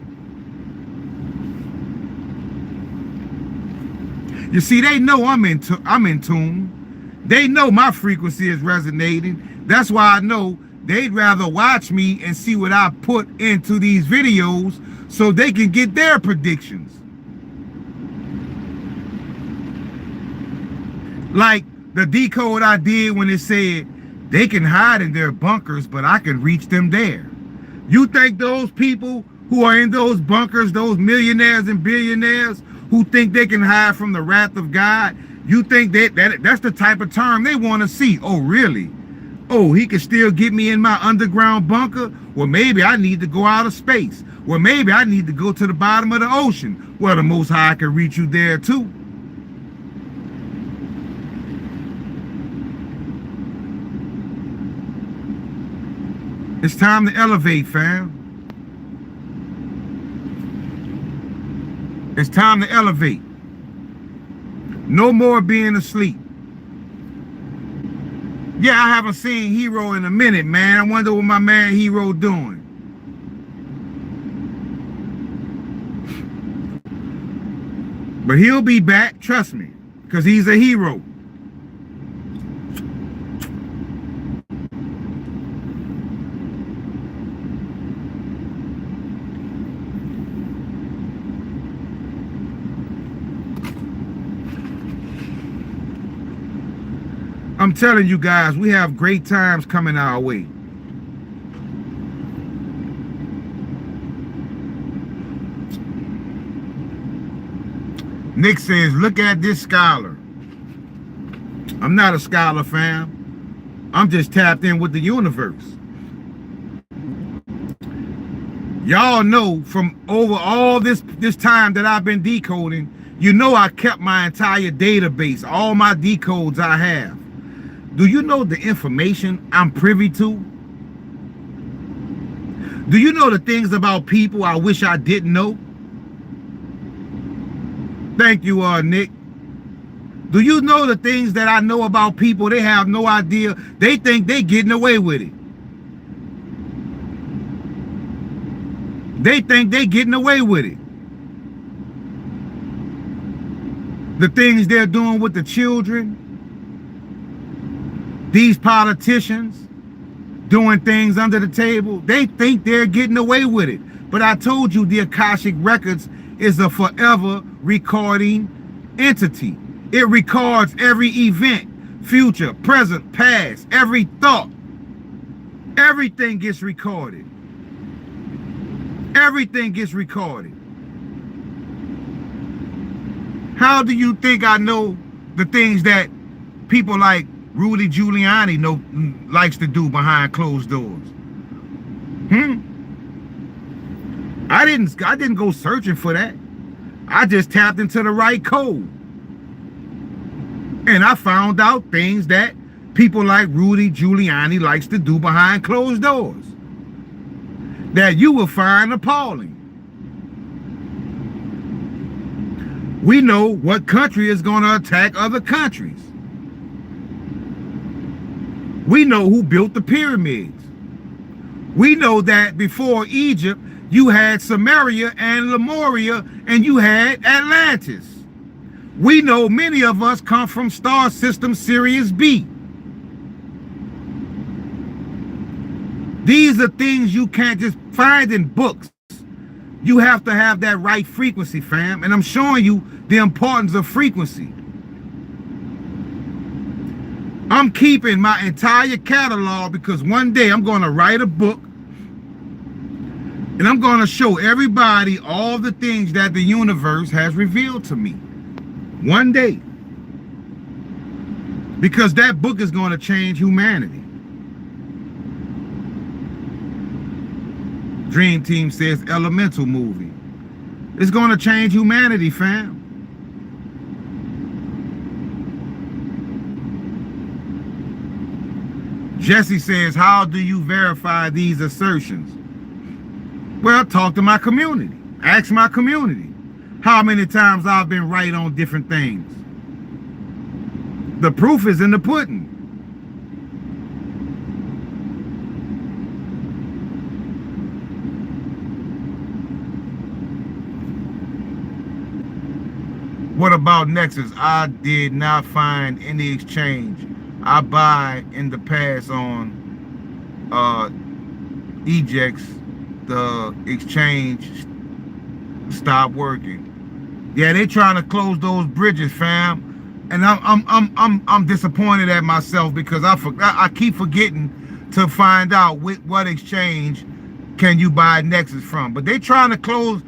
You see, they know I'm in tune. They know my frequency is resonating. That's why I know they'd rather watch me and see what I put into these videos so they can get their predictions. Like the decode I did when it said they can hide in their bunkers, but I can reach them there. You think those people who are in those bunkers, those millionaires and billionaires who think they can hide from the wrath of God, you think that's the type of term they want to see? Oh, really? Oh, he can still get me in my underground bunker? Well, maybe I need to go out of space. Well, maybe I need to go to the bottom of the ocean. Well, the Most High can reach you there too. It's time to elevate, fam. It's time to elevate. No more being asleep. Yeah, I haven't seen Hero in a minute, man. I wonder what my man Hero doing. But he'll be back, trust me, because he's a hero. I'm telling you guys, we have great times coming our way. Nick says, look at this scholar. I'm not a scholar, fam. I'm just tapped in with the universe. Y'all know from over all this time that I've been decoding, you know I kept my entire database, all my decodes I have. Do you know the information I'm privy to? Do you know the things about people I wish I didn't know? Thank you, Nick. Do you know the things that I know about people? They have no idea. They think they're getting away with it. They think they're getting away with it. The things they're doing with the children. These politicians doing things under the table, they think they're getting away with it. But I told you the Akashic Records is a forever recording entity. It records every event, future, present, past, every thought. Everything gets recorded. Everything gets recorded. How do you think I know the things that people like Rudy Giuliani likes to do behind closed doors? I didn't go searching for that. I just tapped into the right code. And I found out things that people like Rudy Giuliani likes to do behind closed doors that you will find appalling. We know what country is going to attack other countries. We know who built the pyramids. We know that before Egypt, you had Samaria and Lemuria, and you had Atlantis. We know many of us come from star system Sirius B. These are things you can't just find in books. You have to have that right frequency, fam. And I'm showing you the importance of frequency. I'm keeping my entire catalog because one day I'm going to write a book and I'm going to show everybody all the things that the universe has revealed to me. One day. Because that book is going to change humanity. Dream Team says Elemental movie. It's going to change humanity, fam. Jesse says, how do you verify these assertions? Well, talk to my community. Ask my community how many times I've been right on different things. The proof is in the pudding. What about Nexus? I did not find any exchange. I buy in the past on ejects. The exchange stopped working. Yeah, they trying to close those bridges, fam. And I'm disappointed at myself because I keep forgetting to find out what exchange can you buy Nexus from. But they trying to close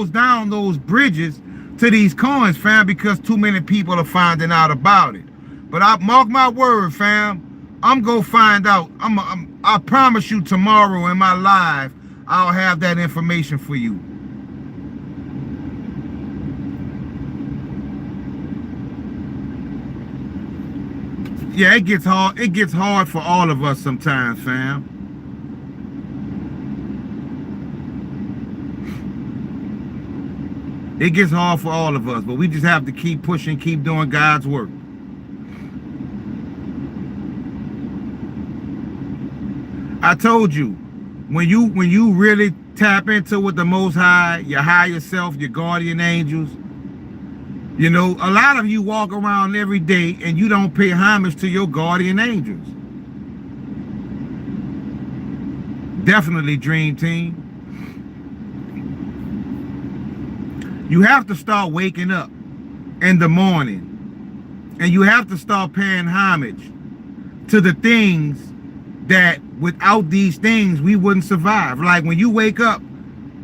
down those bridges to these coins, fam, because too many people are finding out about it. But I mark my word, fam, I'm gonna find out. I promise you tomorrow in my live, I'll have that information for you. Yeah, it gets hard. It gets hard for all of us sometimes, fam. It gets hard for all of us, but we just have to keep pushing, keep doing God's work. I told you, when you really tap into what the Most High, your higher self, your guardian angels, you know, a lot of you walk around every day and you don't pay homage to your guardian angels. Definitely, Dream Team. You have to start waking up in the morning and you have to start paying homage to the things that without these things we wouldn't survive. Like when you wake up,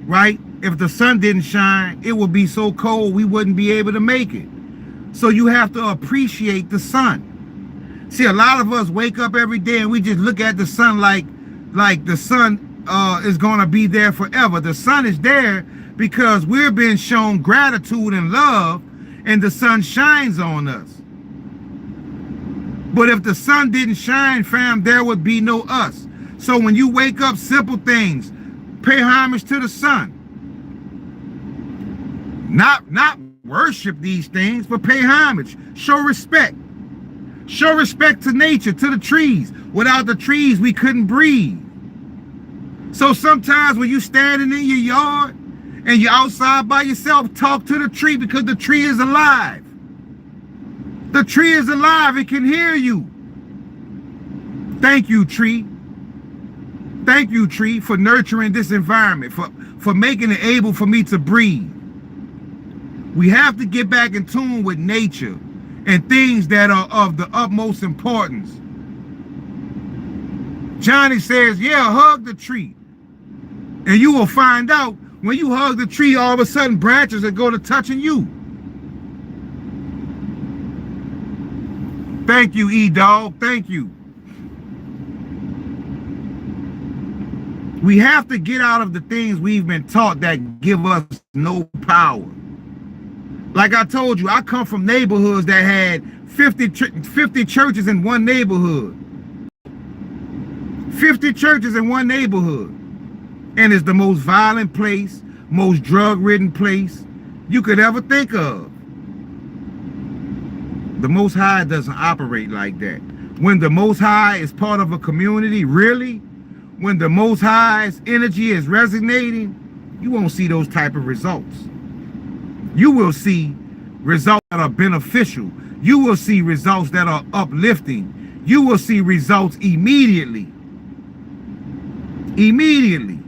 right? If the sun didn't shine, it would be so cold we wouldn't be able to make it. So you have to appreciate the sun. See, a lot of us wake up every day and we just look at the sun like the sun is gonna be there forever. The sun is there because we're being shown gratitude and love, and the sun shines on us. But if the sun didn't shine, fam, there would be no us. So when you wake up, simple things, pay homage to the sun. Not worship these things, but pay homage. Show respect. Show respect to nature, to the trees. Without the trees, we couldn't breathe. So sometimes when you standing in your yard and you're outside by yourself, talk to the tree because the tree is alive. The tree is alive. It can hear you. Thank you, tree. Thank you, tree, for nurturing this environment, for making it able for me to breathe. We have to get back in tune with nature and things that are of the utmost importance. Johnny says, yeah, hug the tree. And you will find out when you hug the tree, all of a sudden branches will go to touching you. Thank you, E-Dog. Thank you. We have to get out of the things we've been taught that give us no power. Like I told you, I come from neighborhoods that had 50 churches in one neighborhood. 50 churches in one neighborhood. And it's the most violent place, most drug-ridden place you could ever think of. The Most High doesn't operate like that. When the Most High is part of a community, really, when the Most High's energy is resonating, you won't see those type of results. You will see results that are beneficial. You will see results that are uplifting. You will see results immediately. Immediately.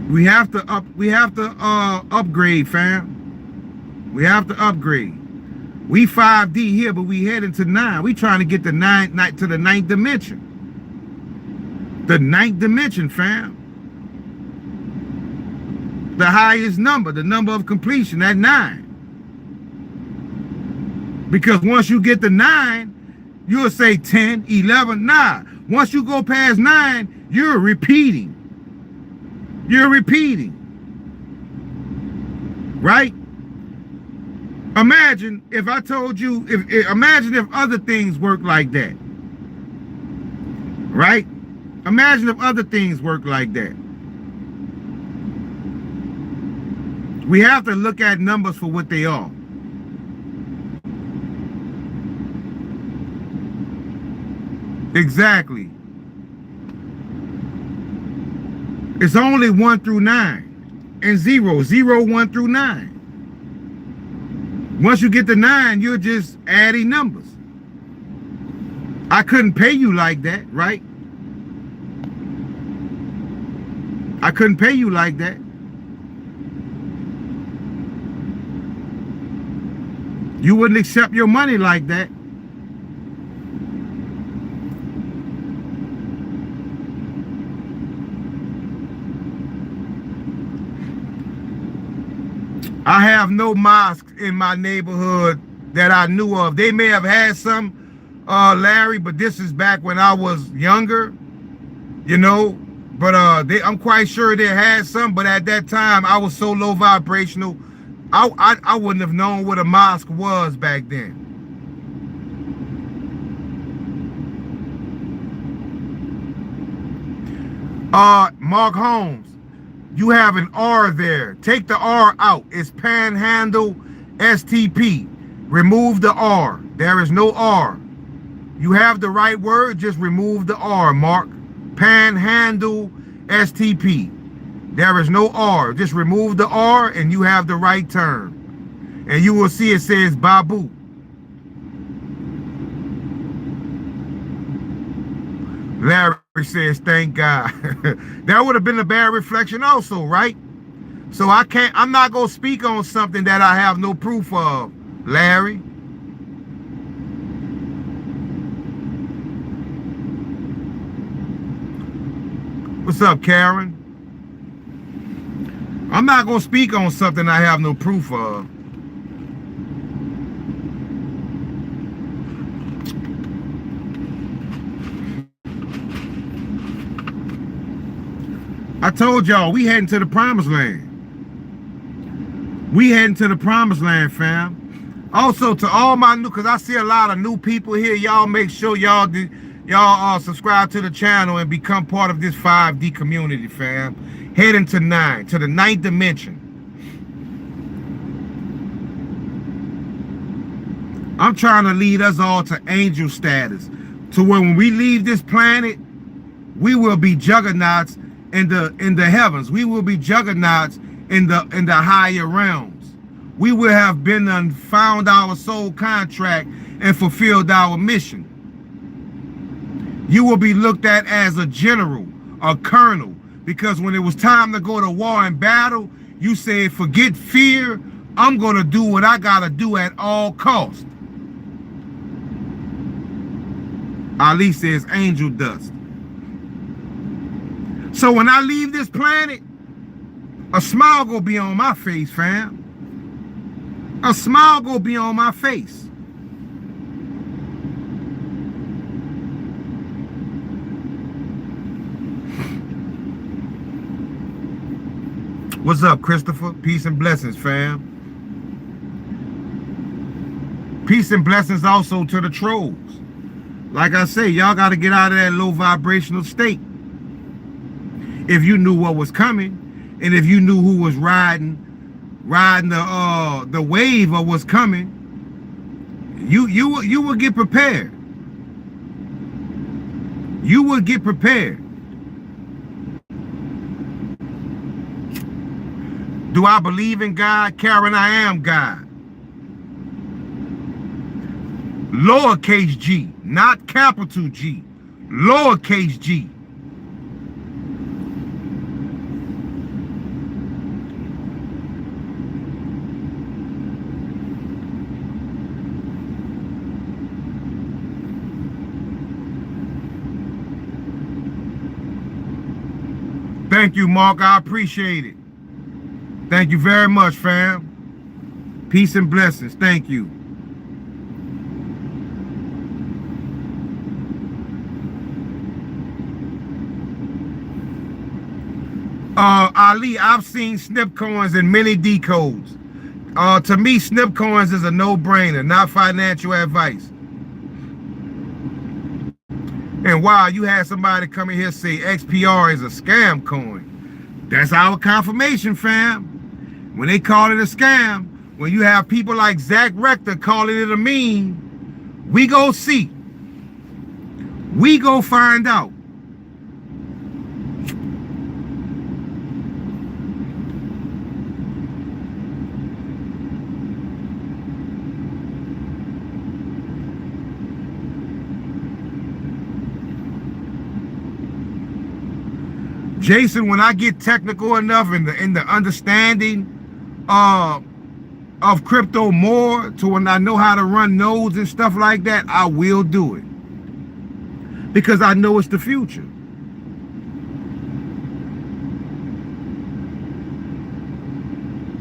We have to upgrade, fam. We have to upgrade. We 5D here, but we heading to 9. We trying to get the 9 to the 9th dimension. The 9th dimension, fam. The highest number, the number of completion, that 9. Because once you get the 9, you'll say 10, 11. Nah, once you go past 9, you're repeating. You're repeating. Right? Imagine if I told you, imagine if other things work like that. Right? Imagine if other things work like that. We have to look at numbers for what they are. Exactly. It's only 1 through 9 and 0, 0, 1 through 9. Once you get to 9, you're just adding numbers. I couldn't pay you like that, right? I couldn't pay you like that. You wouldn't accept your money like that. I have no mosques in my neighborhood that I knew of. They may have had some, Larry, but this is back when I was younger, you know. But I'm quite sure they had some, but at that time I was so low vibrational, I wouldn't have known what a mosque was back then. Mark Holmes, you have an R there. Take the R out. It's Panhandle STP. Remove the R. There is no R. You have the right word, just remove the R, Mark. Panhandle STP. There is no R. Just remove the R and you have the right term. And you will see it says Babu. Larry says, thank God. That would have been a bad reflection also, right? So I'm not going to speak on something that I have no proof of, Larry. What's up, Karen? I'm not going to speak on something I have no proof of. I told y'all, we heading to the promised land. We heading to the promised land, fam. Also, to all my new, because I see a lot of new people here, y'all make sure y'all subscribe to the channel and become part of this 5D community, fam. Heading to 9, to the 9th dimension. I'm trying to lead us all to angel status, to when we leave this planet, we will be juggernauts in the heavens. We will be juggernauts in the higher realms. We will have been and found our soul contract and fulfilled our mission. You will be looked at as a general, a colonel, because when it was time to go to war and battle, you said, forget fear, I'm gonna do what I gotta do at all costs. Ali says angel dust. So when I leave this planet, a smile gonna be on my face, fam. A smile gonna be on my face. What's up, Christopher? Peace and blessings, fam. Peace and blessings also to the trolls. Like I say, y'all got to get out of that low vibrational state. If you knew what was coming, and if you knew who was riding the wave of what's coming, you would get prepared. You would get prepared. Do I believe in God? Karen, I am God. Lowercase g, not capital G. Lowercase g. Thank you, Mark. I appreciate it. Thank you very much, fam. Peace and blessings. Thank you. Ali, I've seen snip coins in many decodes. To me, snip coins is a no-brainer, not financial advice. And wow, you had somebody come in here say XPR is a scam coin. That's our confirmation, fam. When they call it a scam, when you have people like Zach Rector calling it a meme, we go see. We go find out. Jason, when I get technical enough in the understanding of crypto more to when I know how to run nodes and stuff like that, I will do it. Because I know it's the future.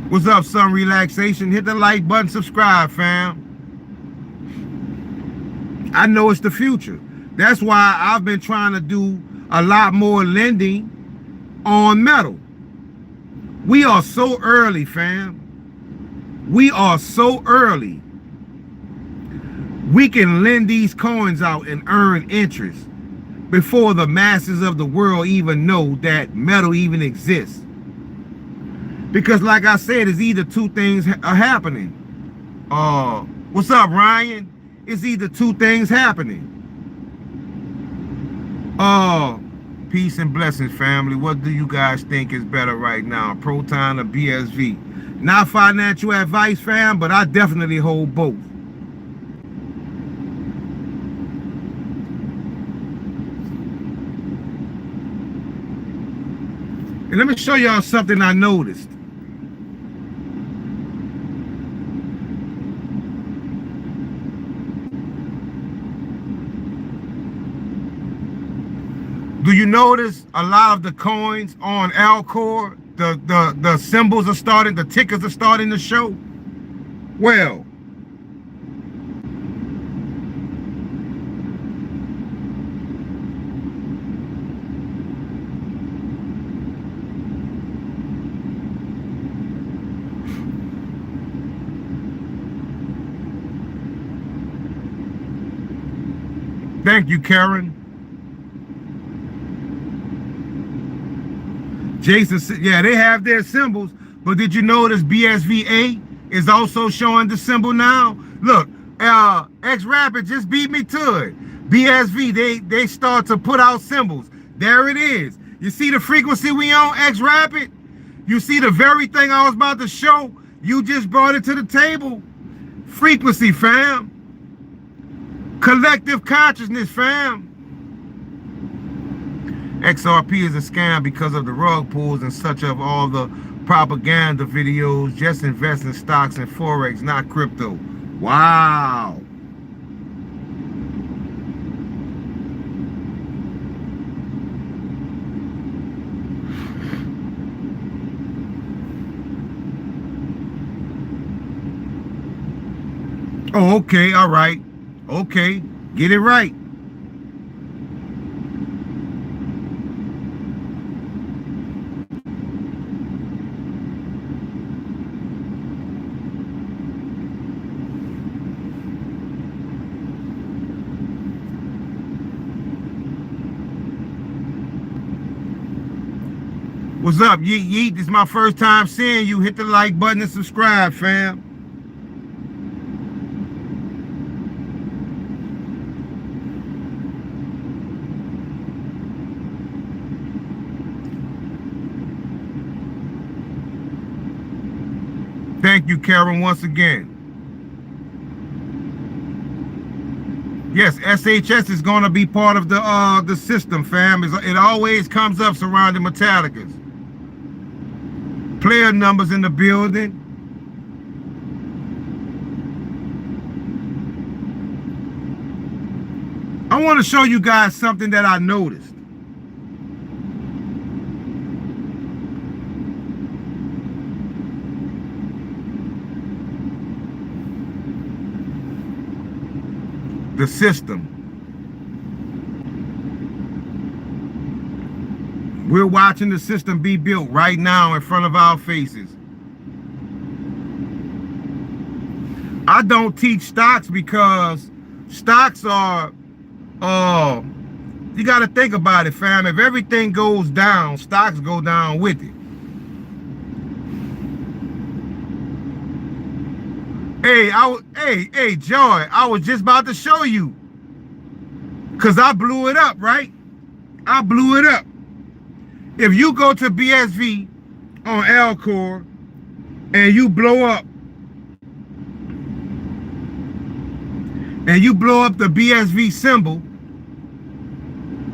What's up, Sun Relaxation? Hit the like button, subscribe, fam. I know it's the future. That's why I've been trying to do a lot more lending on metal. We are so early, fam. We are so early. We can lend these coins out and earn interest before the masses of the world even know that metal even exists. Because like I said, it's either two things are happening. What's up, Ryan? It's either two things happening. Peace and blessings, family. What do you guys think is better right now, Proton or BSV? Not financial advice, fam, but I definitely hold both. And let me show y'all something I noticed. Do you notice a lot of the coins on Alcor, the symbols are starting, the tickers are starting to show? Well, thank you, Karen. Jason said, yeah, they have their symbols, but did you notice BSVA is also showing the symbol now? Look, X-Rapid just beat me to it. BSV, they start to put out symbols. There it is. You see the frequency we on, X-Rapid? You see the very thing I was about to show? You just brought it to the table. Frequency, fam. Collective consciousness, fam. XRP is a scam because of the rug pulls and such of all the propaganda videos. Just invest in stocks and Forex, not crypto. Wow. Oh, okay, all right. Okay, get it right. What's up, Yeet Yeet? This is my first time seeing you. Hit the like button and subscribe, fam. Thank you, Karen, once again. Yes, SHS is going to be part of the system, fam. It always comes up surrounding Metallicas. Player numbers in the building. I want to show you guys something that I noticed. The system. We're watching the system be built right now in front of our faces. I don't teach stocks because stocks are, you got to think about it, fam. If everything goes down, stocks go down with it. Hey, Joy, I was just about to show you. Because I blew it up, right? I blew it up. If you go to BSV on Alcor and you blow up the BSV symbol,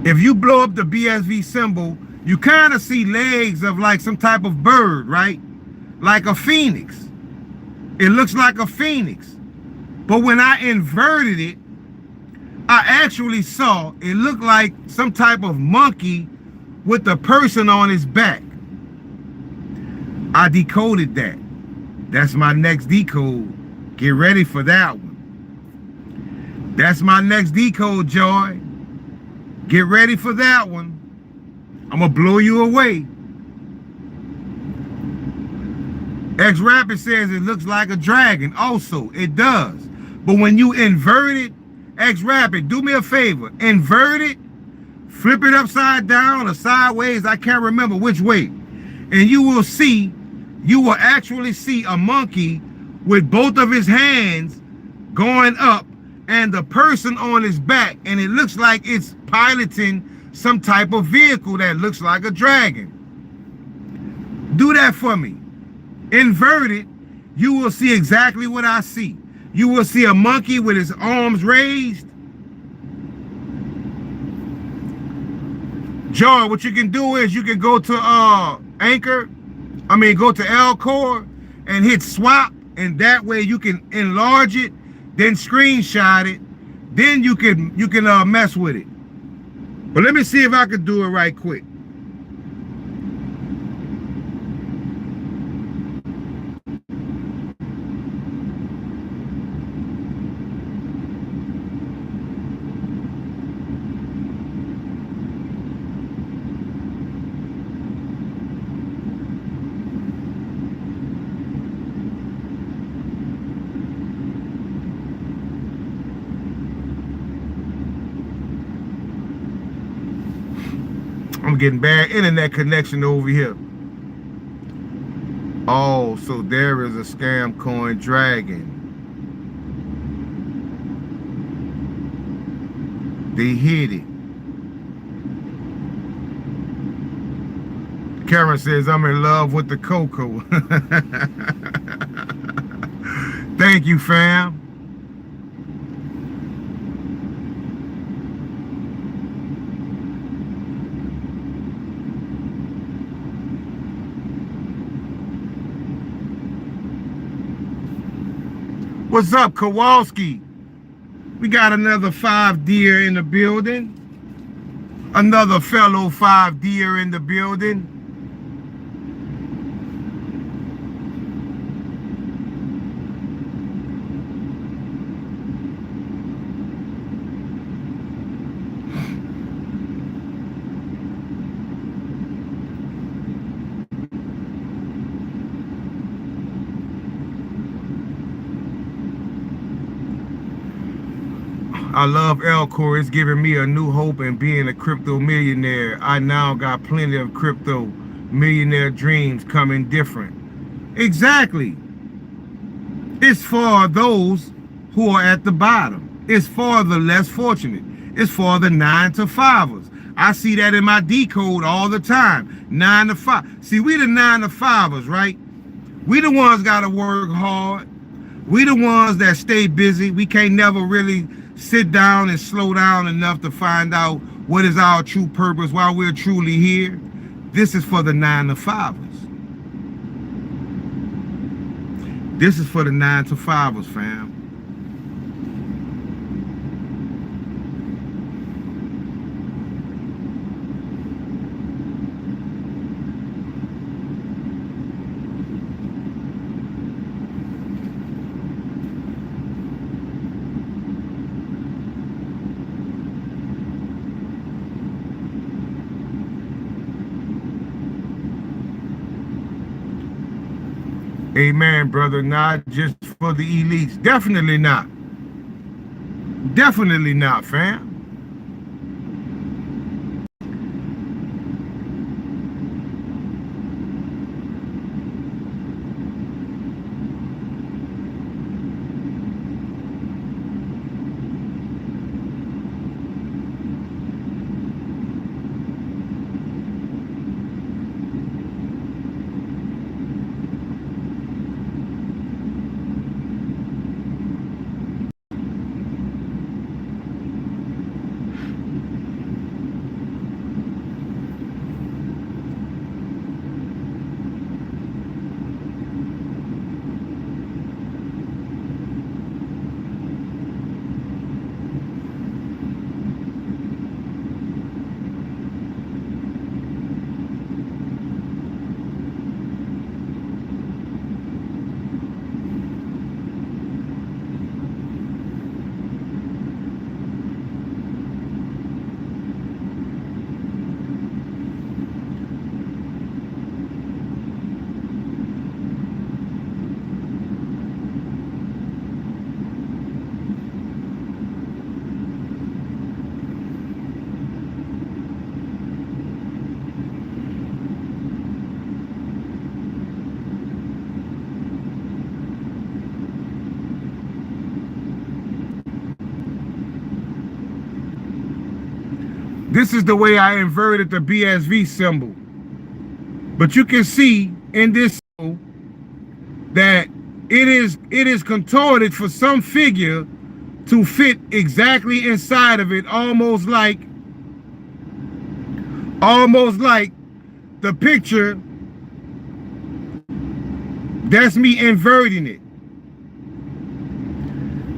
if you blow up the BSV symbol, you kind of see legs of like some type of bird, right? Like a phoenix. It looks like a phoenix. But when I inverted it, I actually saw it looked like some type of monkey with a person on his back. I decoded that. That's my next decode. Get ready for that one. That's my next decode, Joy. Get ready for that one. I'm going to blow you away. X Rapid says it looks like a dragon. Also, it does. But when you invert it, X Rapid, do me a favor. Invert it, flip it upside down or sideways. I can't remember which way. And you will actually see a monkey with both of his hands going up and the person on his back. And it looks like it's piloting some type of vehicle that looks like a dragon. Do that for me. Invert it. You will see exactly what I see. You will see a monkey with his arms raised. Joy, what you can do is you can go to go to Alcor and hit swap, and that way you can enlarge it, then screenshot it, then you can mess with it. But let me see if I can do it right quick. I'm getting bad internet connection over here. Oh, so there is a scam coin dragon. They hid it. Karen says, I'm in love with the cocoa. Thank you, fam. What's up, Kowalski? We got another 5 deer in the building. Another fellow 5 deer in the building. I love Alcor. It's giving me a new hope in being a crypto millionaire. I now got plenty of crypto millionaire dreams coming different. Exactly. It's for those who are at the bottom. It's for the less fortunate. It's for the 9-to-5ers. I see that in my decode all the time. 9 to 5. See, we the 9-to-5ers, right? We the ones got to work hard. We the ones that stay busy. We can't never really sit down and slow down enough to find out what is our true purpose while we're truly here. This is for the 9-to-5ers. This is for the 9-to-5ers, fam. Amen, brother. Not just for the elites. Definitely not. Definitely not, fam. This is the way I inverted the BSV symbol. But you can see in this symbol that it is contorted for some figure to fit exactly inside of it, almost like the picture. That's me inverting it.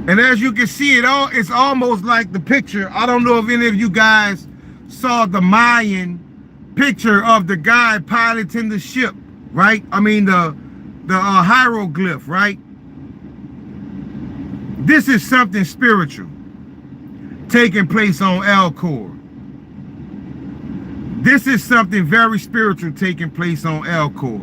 And as you can see, it's almost like the picture. I don't know if any of you guys saw the Mayan picture of the guy piloting the ship, right? I mean the hieroglyph, right? This is something spiritual taking place on Elcor. This is something very spiritual taking place on Elcor.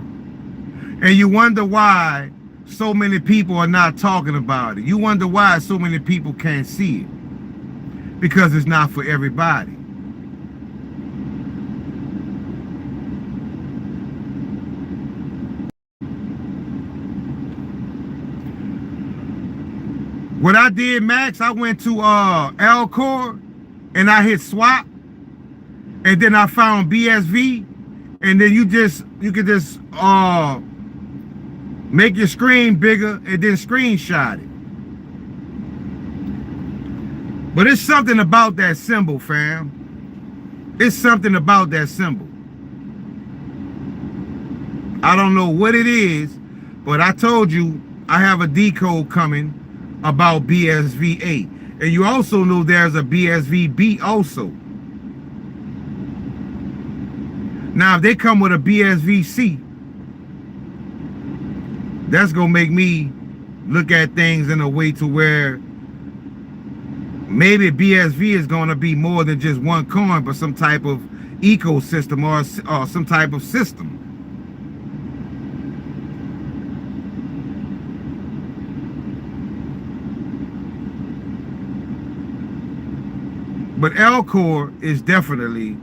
And you wonder why so many people are not talking about it. You wonder why so many people can't see it. Because it's not for everybody. What I did, Max, I went to Elcor and I hit swap, and then I found BSV, and then you could just make your screen bigger and then screenshot it. But it's something about that symbol, fam. It's something about that symbol. I don't know what it is, but I told you I have a decode coming about BSV-A. And you also know there's a BSV-B also. Now, if they come with a BSV-C, that's going to make me look at things in a way to where maybe BSV is going to be more than just one coin, but some type of ecosystem or some type of system. But Elcor is definitely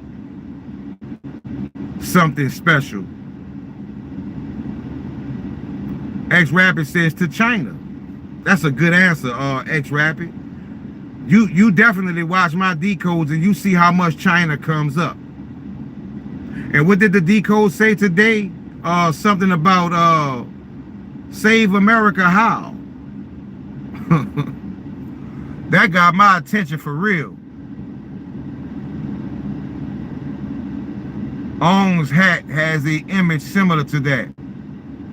something special. X-Rapid says to China. That's a good answer, X-Rapid. You definitely watch my decodes and you see how much China comes up. And what did the decode say today? Something about save America how? That got my attention for real. Ong's hat has an image similar to that.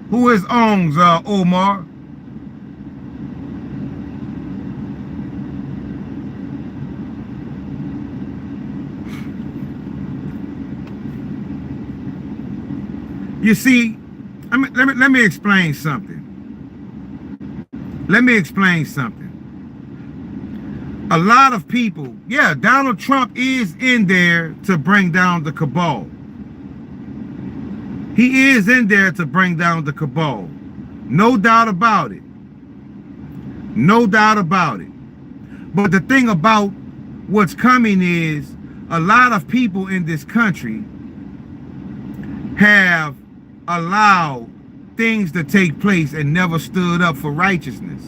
Who is Ong's, Omar? You see, let me explain something. Let me explain something. A lot of people, yeah, Donald Trump is in there to bring down the cabal. He is in there to bring down the cabal. No doubt about it. No doubt about it. But the thing about what's coming is a lot of people in this country have allowed things to take place and never stood up for righteousness.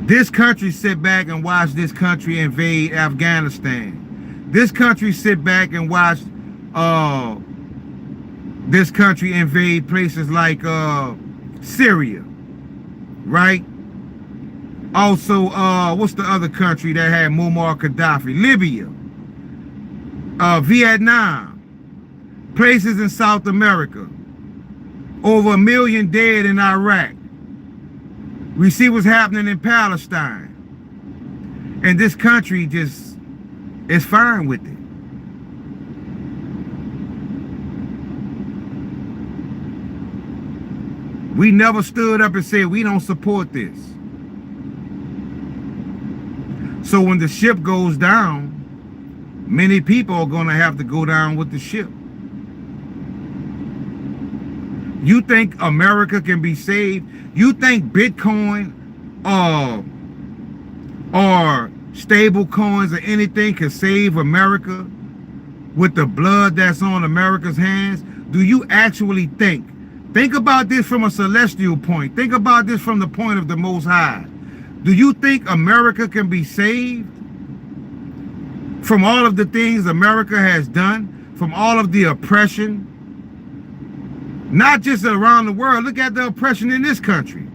This country sit back and watch this country invade Afghanistan. This country sit back and watch this country invade places like Syria, right? Also, what's the other country that had Muammar Gaddafi? Libya, Vietnam, places in South America. Over 1 million dead in Iraq. We see what's happening in Palestine. And this country just is fine with it. We never stood up and said we don't support this. So when the ship goes down, many people are going to have to go down with the ship. You think America can be saved? You think Bitcoin or stable coins or anything can save America with the blood that's on America's hands? Do you actually think? Think about this from a celestial point. Think about this from the point of the Most High. Do you think America can be saved from all of the things America has done, from all of the oppression? Not just around the world. Look at the oppression in this country.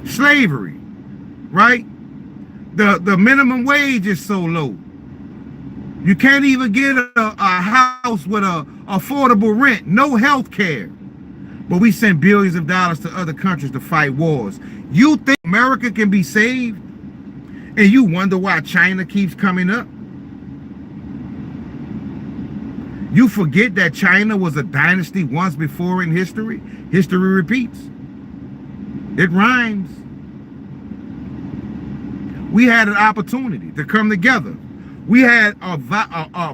Slavery, right? The minimum wage is so low. You can't even get a house with a affordable rent, no health care. But we send billions of dollars to other countries to fight wars. You think America can be saved? And you wonder why China keeps coming up? You forget that China was a dynasty once before in history. History repeats. It rhymes. We had an opportunity to come together. We had a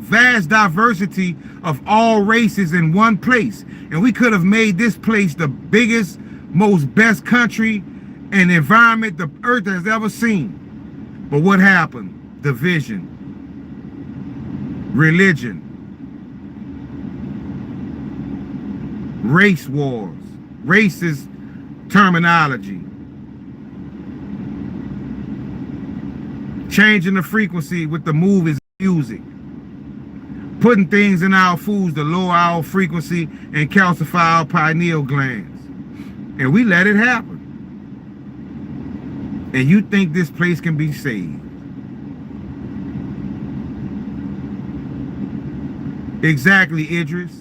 vast diversity of all races in one place. And we could have made this place the biggest, most best country and environment the earth has ever seen. But what happened? Division. Religion. Race wars, racist terminology, changing the frequency with the movies, music, putting things in our foods to lower our frequency and calcify our pineal glands. And we let it happen. And you think this place can be saved? Exactly, Idris.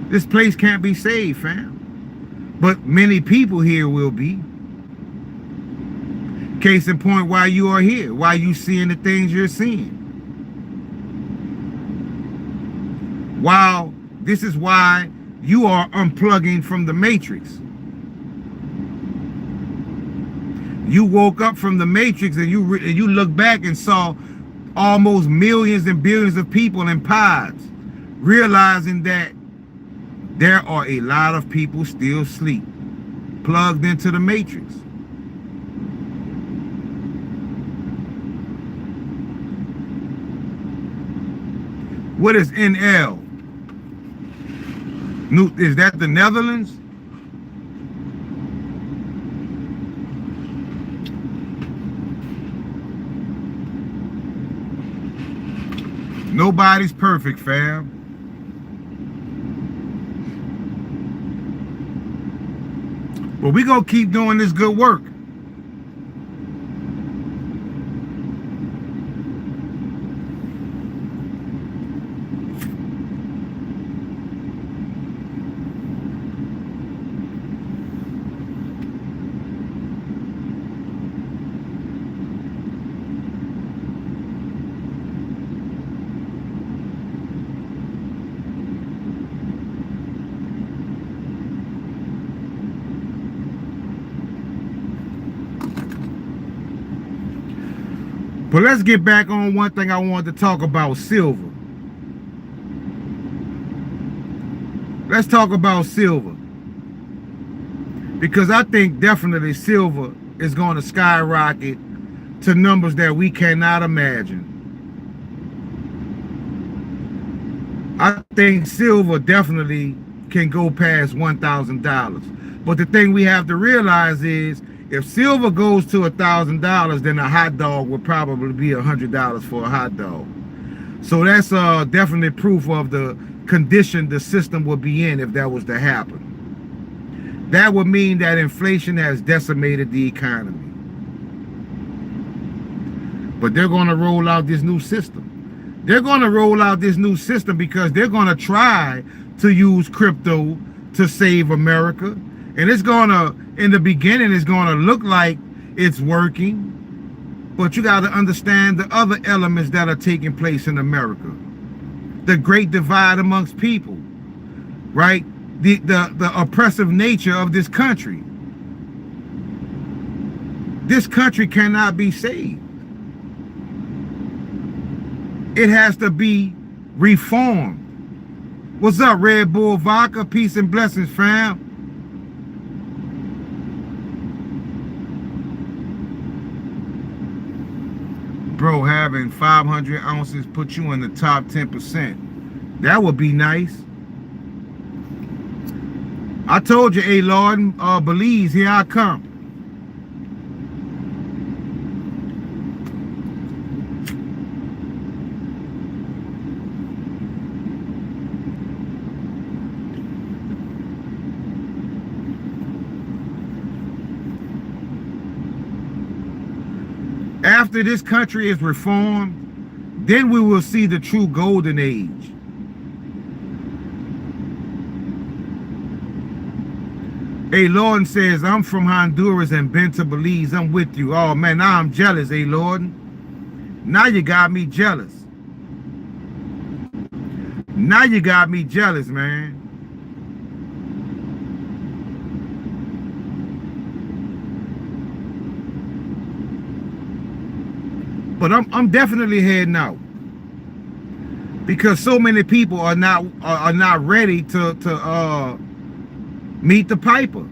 This place can't be saved, fam. But many people here will be. Case in point, why you are here, why you seeing the things you're seeing. While this is why you are unplugging from the matrix. You woke up from the matrix and you look back and saw almost millions and billions of people in pods, realizing that there are a lot of people still asleep, plugged into the matrix. What is NL? Is that the Netherlands? Nobody's perfect, fam. But we gonna keep doing this good work. But let's get back on one thing I wanted to talk about, silver. Let's talk about silver. Because I think definitely silver is going to skyrocket to numbers that we cannot imagine. I think silver definitely can go past $1,000. But the thing we have to realize is, if silver goes to $1,000, then a hot dog would probably be $100 for a hot dog. So that's definitely proof of the condition the system would be in if that was to happen. That would mean that inflation has decimated the economy. But they're going to roll out this new system. They're going to roll out this new system because they're going to try to use crypto to save America. And it's going to, in the beginning, it's going to look like it's working. But you got to understand the other elements that are taking place in America. The great divide amongst people, right? The oppressive nature of this country. This country cannot be saved. It has to be reformed. What's up, Red Bull Vodka? Peace and blessings, fam. Bro, having 500 ounces put you in the top 10%. That would be nice. I told you, hey Lord, Belize, here I come. After this country is reformed, then we will see the true golden age. Hey, Lord says, I'm from Honduras and been to Belize. I'm with you. Oh, man, now I'm jealous, hey, Lord. Now you got me jealous. Now you got me jealous, man. But I'm definitely heading out because so many people are not ready to meet the piper.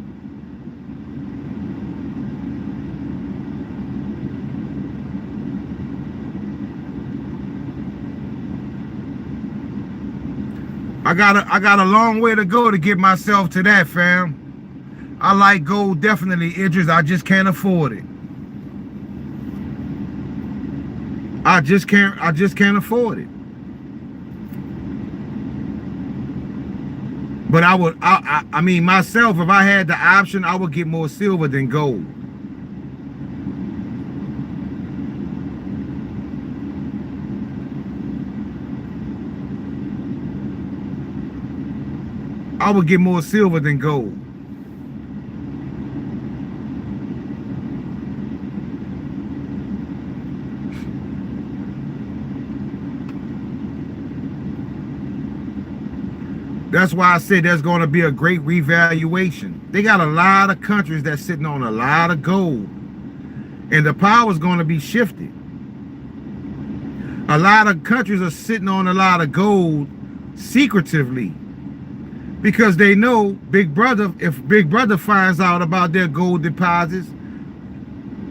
I got a long way to go to get myself to that, fam. I like gold definitely, Idris. I just can't afford it. I just can't afford it. But I mean myself, if I had the option, I would get more silver than gold. I would get more silver than gold. That's why I said there's going to be a great revaluation. They got a lot of countries that's sitting on a lot of gold. And the power is going to be shifted. A lot of countries are sitting on a lot of gold secretively. Because they know Big Brother, if Big Brother finds out about their gold deposits,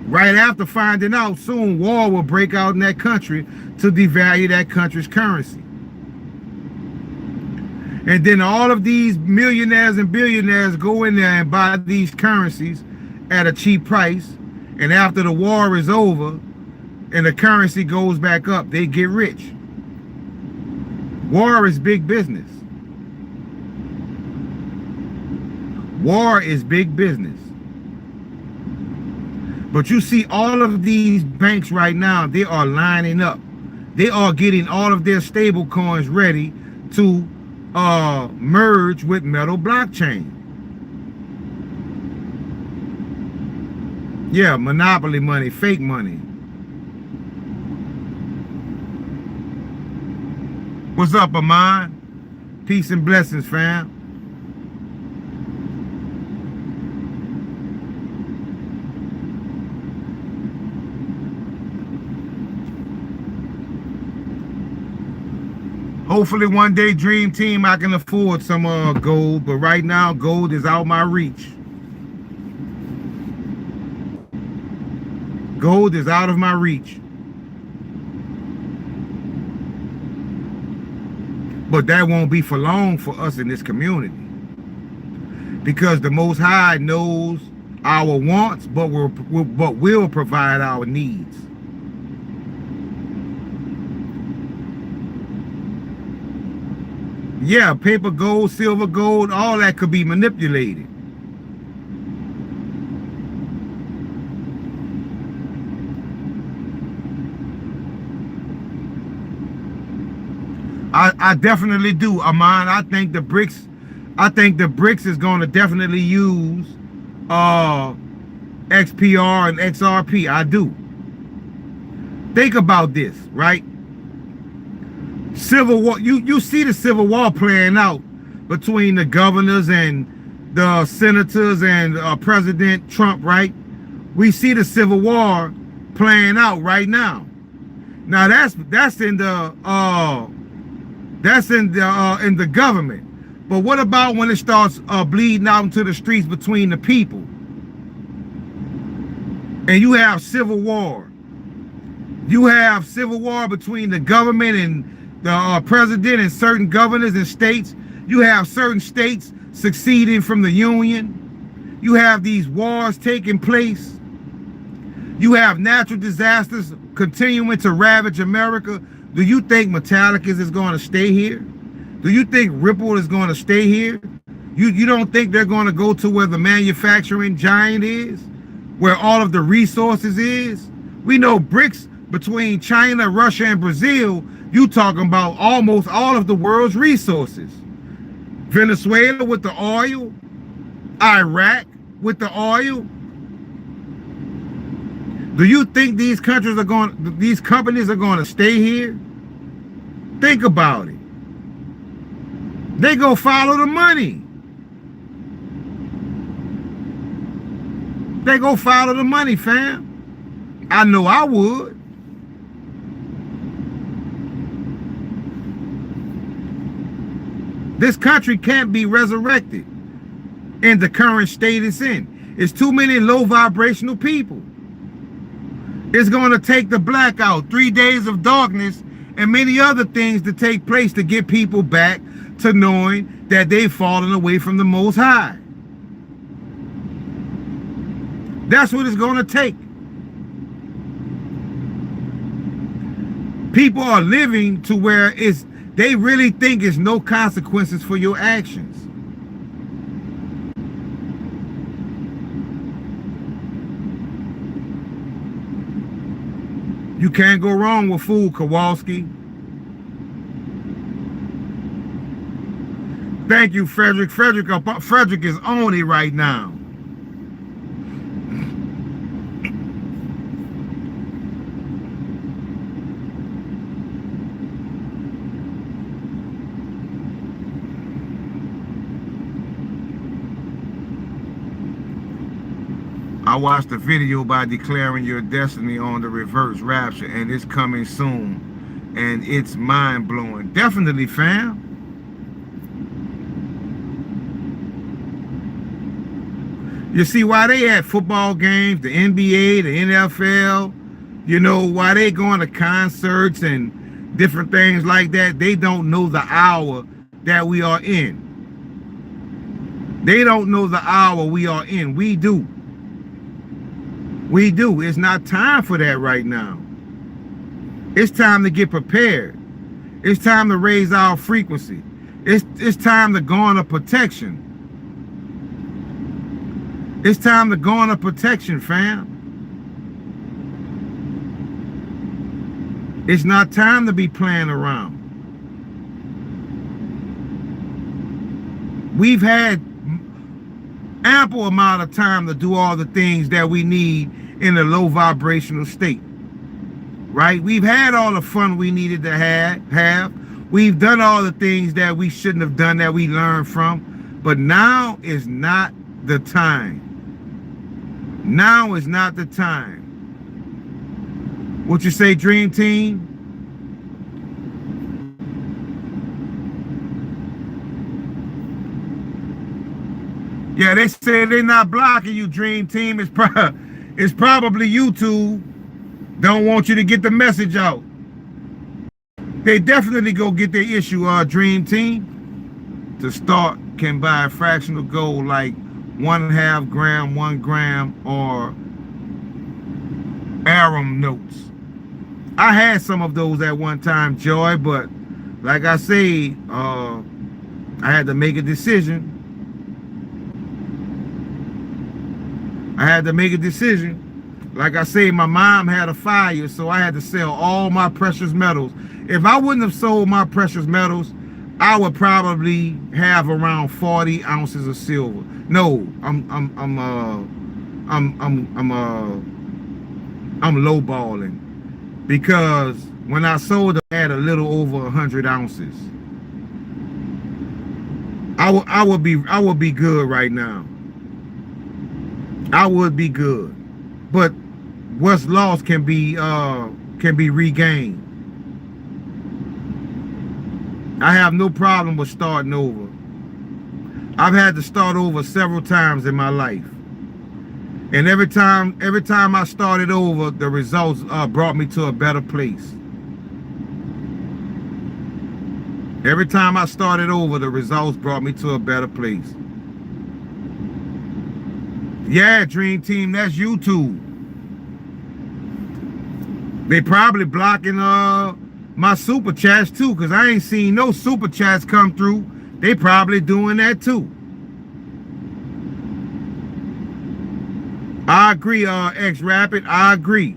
right after finding out, soon war will break out in that country to devalue that country's currency. And then all of these millionaires and billionaires go in there and buy these currencies at a cheap price. And after the war is over and the currency goes back up, they get rich. War is big business. War is big business. But you see all of these banks right now, they are lining up. They are getting all of their stable coins ready to merge with metal blockchain. Yeah, monopoly money, fake money. What's up, Amon? Peace and blessings, fam. Hopefully one day, Dream Team, I can afford some gold, but right now gold is out my reach. Gold is out of my reach. But that won't be for long for us in this community. Because the Most High knows our wants, but will provide our needs. Yeah, paper gold, silver gold, all that could be manipulated. I definitely do, Amon. I think the BRICS is going to definitely use XPR and XRP. I do. Think about this, right? Civil war. You see the civil war playing out between the governors and the senators and President Trump, right? We see the civil war playing out right now. Now that's in the in the government. But what about when it starts bleeding out into the streets between the people? And you have civil war. You have civil war between the government and the president and certain governors and states. You have certain states seceding from the union. You have these wars taking place. You have natural disasters continuing to ravage America. Do you think Metallicus is going to stay here? Do you think Ripple is going to stay here? You don't think they're going to go to where the manufacturing giant is? Where all of the resources is? We know BRICS between China, Russia, and Brazil, you talking about almost all of the world's resources. Venezuela with the oil, Iraq with the oil. Do you think these companies are going to stay here? Think about it. They go follow the money. They go follow the money, fam. I know I would. This country can't be resurrected in the current state it's in. It's too many low vibrational people. It's going to take the blackout, 3 days of darkness, and many other things to take place to get people back to knowing that they've fallen away from the Most High. That's what it's going to take. People are living to where they really think it's no consequences for your actions. You can't go wrong with food, Kowalski. Thank you, Frederick. Frederick is on it right now. I watched a video by Declaring Your Destiny on the Reverse Rapture, and it's coming soon, and it's mind-blowing. Definitely, fam. You see why they at football games, the NBA, the NFL, you know, why they going to concerts and different things like that. They don't know the hour that we are in. They don't know the hour we are in. We do. We do. It's not time for that right now. It's time to get prepared. It's time to raise our frequency. It's time to garner protection. It's time to garner protection, fam. It's not time to be playing around. We've had ample amount of time to do all the things that we need in a low vibrational state, right? We've had all the fun we needed to have. We've done all the things that we shouldn't have done that we learned from, but now is not the time. Now is not the time. What you say, Dream Team? Yeah, they say they're not blocking you, Dream Team. It's probably YouTube don't want you to get the message out. They definitely go get their issue, Dream Team. To start, can buy fractional gold like 1/2 gram, 1 gram, or Aram notes. I had some of those at one time, Joy, but like I say, I had to make a decision. Like I say, my mom had a fire, so I had to sell all my precious metals. If I wouldn't have sold my precious metals, I would probably have around 40 ounces of silver. No, I'm lowballing, because when I sold them, I had a little over 100 ounces. I would be good right now. I would be good, but what's lost can be regained. I have no problem with starting over. I've had to start over several times in my life, and every time I started over, the results brought me to a better place. Every time I started over, the results brought me to a better place. Yeah, Dream Team, that's YouTube. They probably blocking my super chats too, because I ain't seen no super chats come through. They probably doing that too. I agree, X Rapid, I agree.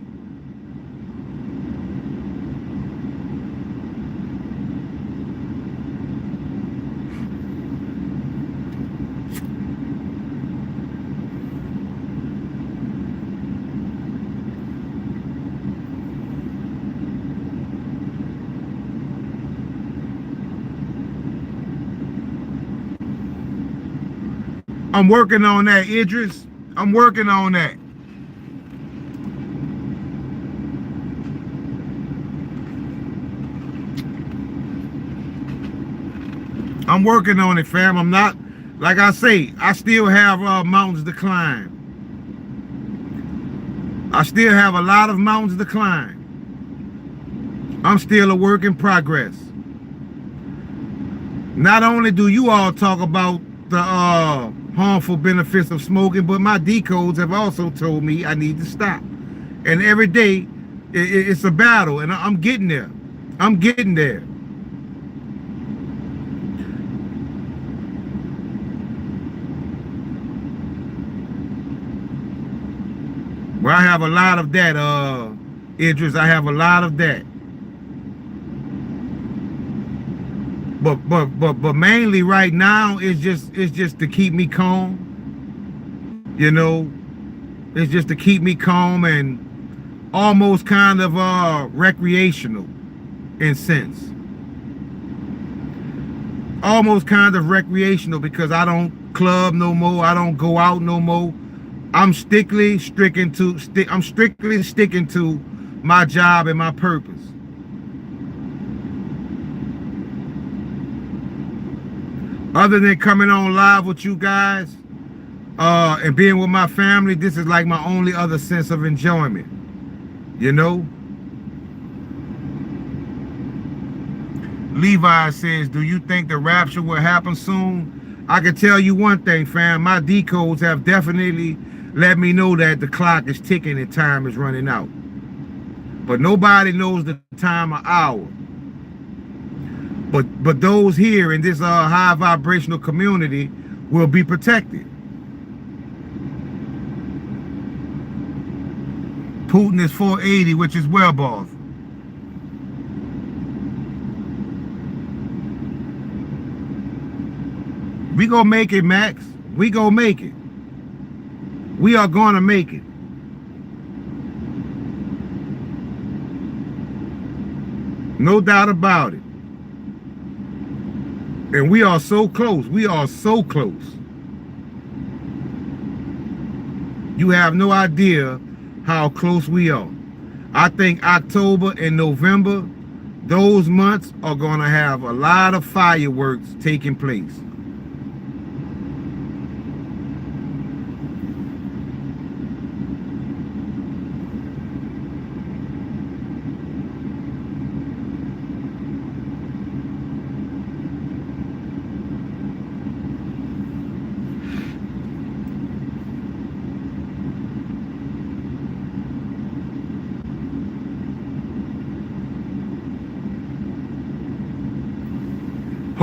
I'm working on that, Idris. I'm working on that. I'm working on it, fam. I'm not, like I say, I still have mountains to climb. I still have a lot of mountains to climb. I'm still a work in progress. Not only do you all talk about the harmful benefits of smoking, but my decodes have also told me I need to stop. And every day, it's a battle, and I'm getting there. I'm getting there. Well, I have a lot of that, Idris. I have a lot of that. But mainly right now it's just to keep me calm. You know, it's just to keep me calm and almost kind of recreational in sense. Almost kind of recreational, because I don't club no more. I don't go out no more. I'm strictly sticking to my job and my purpose. Other than coming on live with you guys and being with my family, this is like my only other sense of enjoyment, you know? Levi says, do you think the rapture will happen soon? I can tell you one thing, fam. My decodes have definitely let me know that the clock is ticking and time is running out. But nobody knows the time or hour. But those here in this high vibrational community will be protected. Putin is 480, which is well off. We gonna make it, Max. We gonna make it. We are gonna make it. No doubt about it. And we are so close. We are so close. You have no idea how close we are. I think October and November, those months are going to have a lot of fireworks taking place.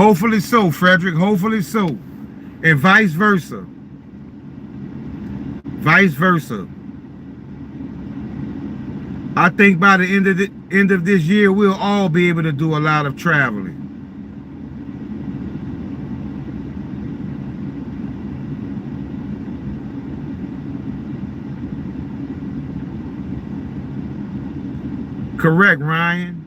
Hopefully so, Frederick. Hopefully so. And vice versa. Vice versa. I think by the end of this year, we'll all be able to do a lot of traveling. Correct, Ryan.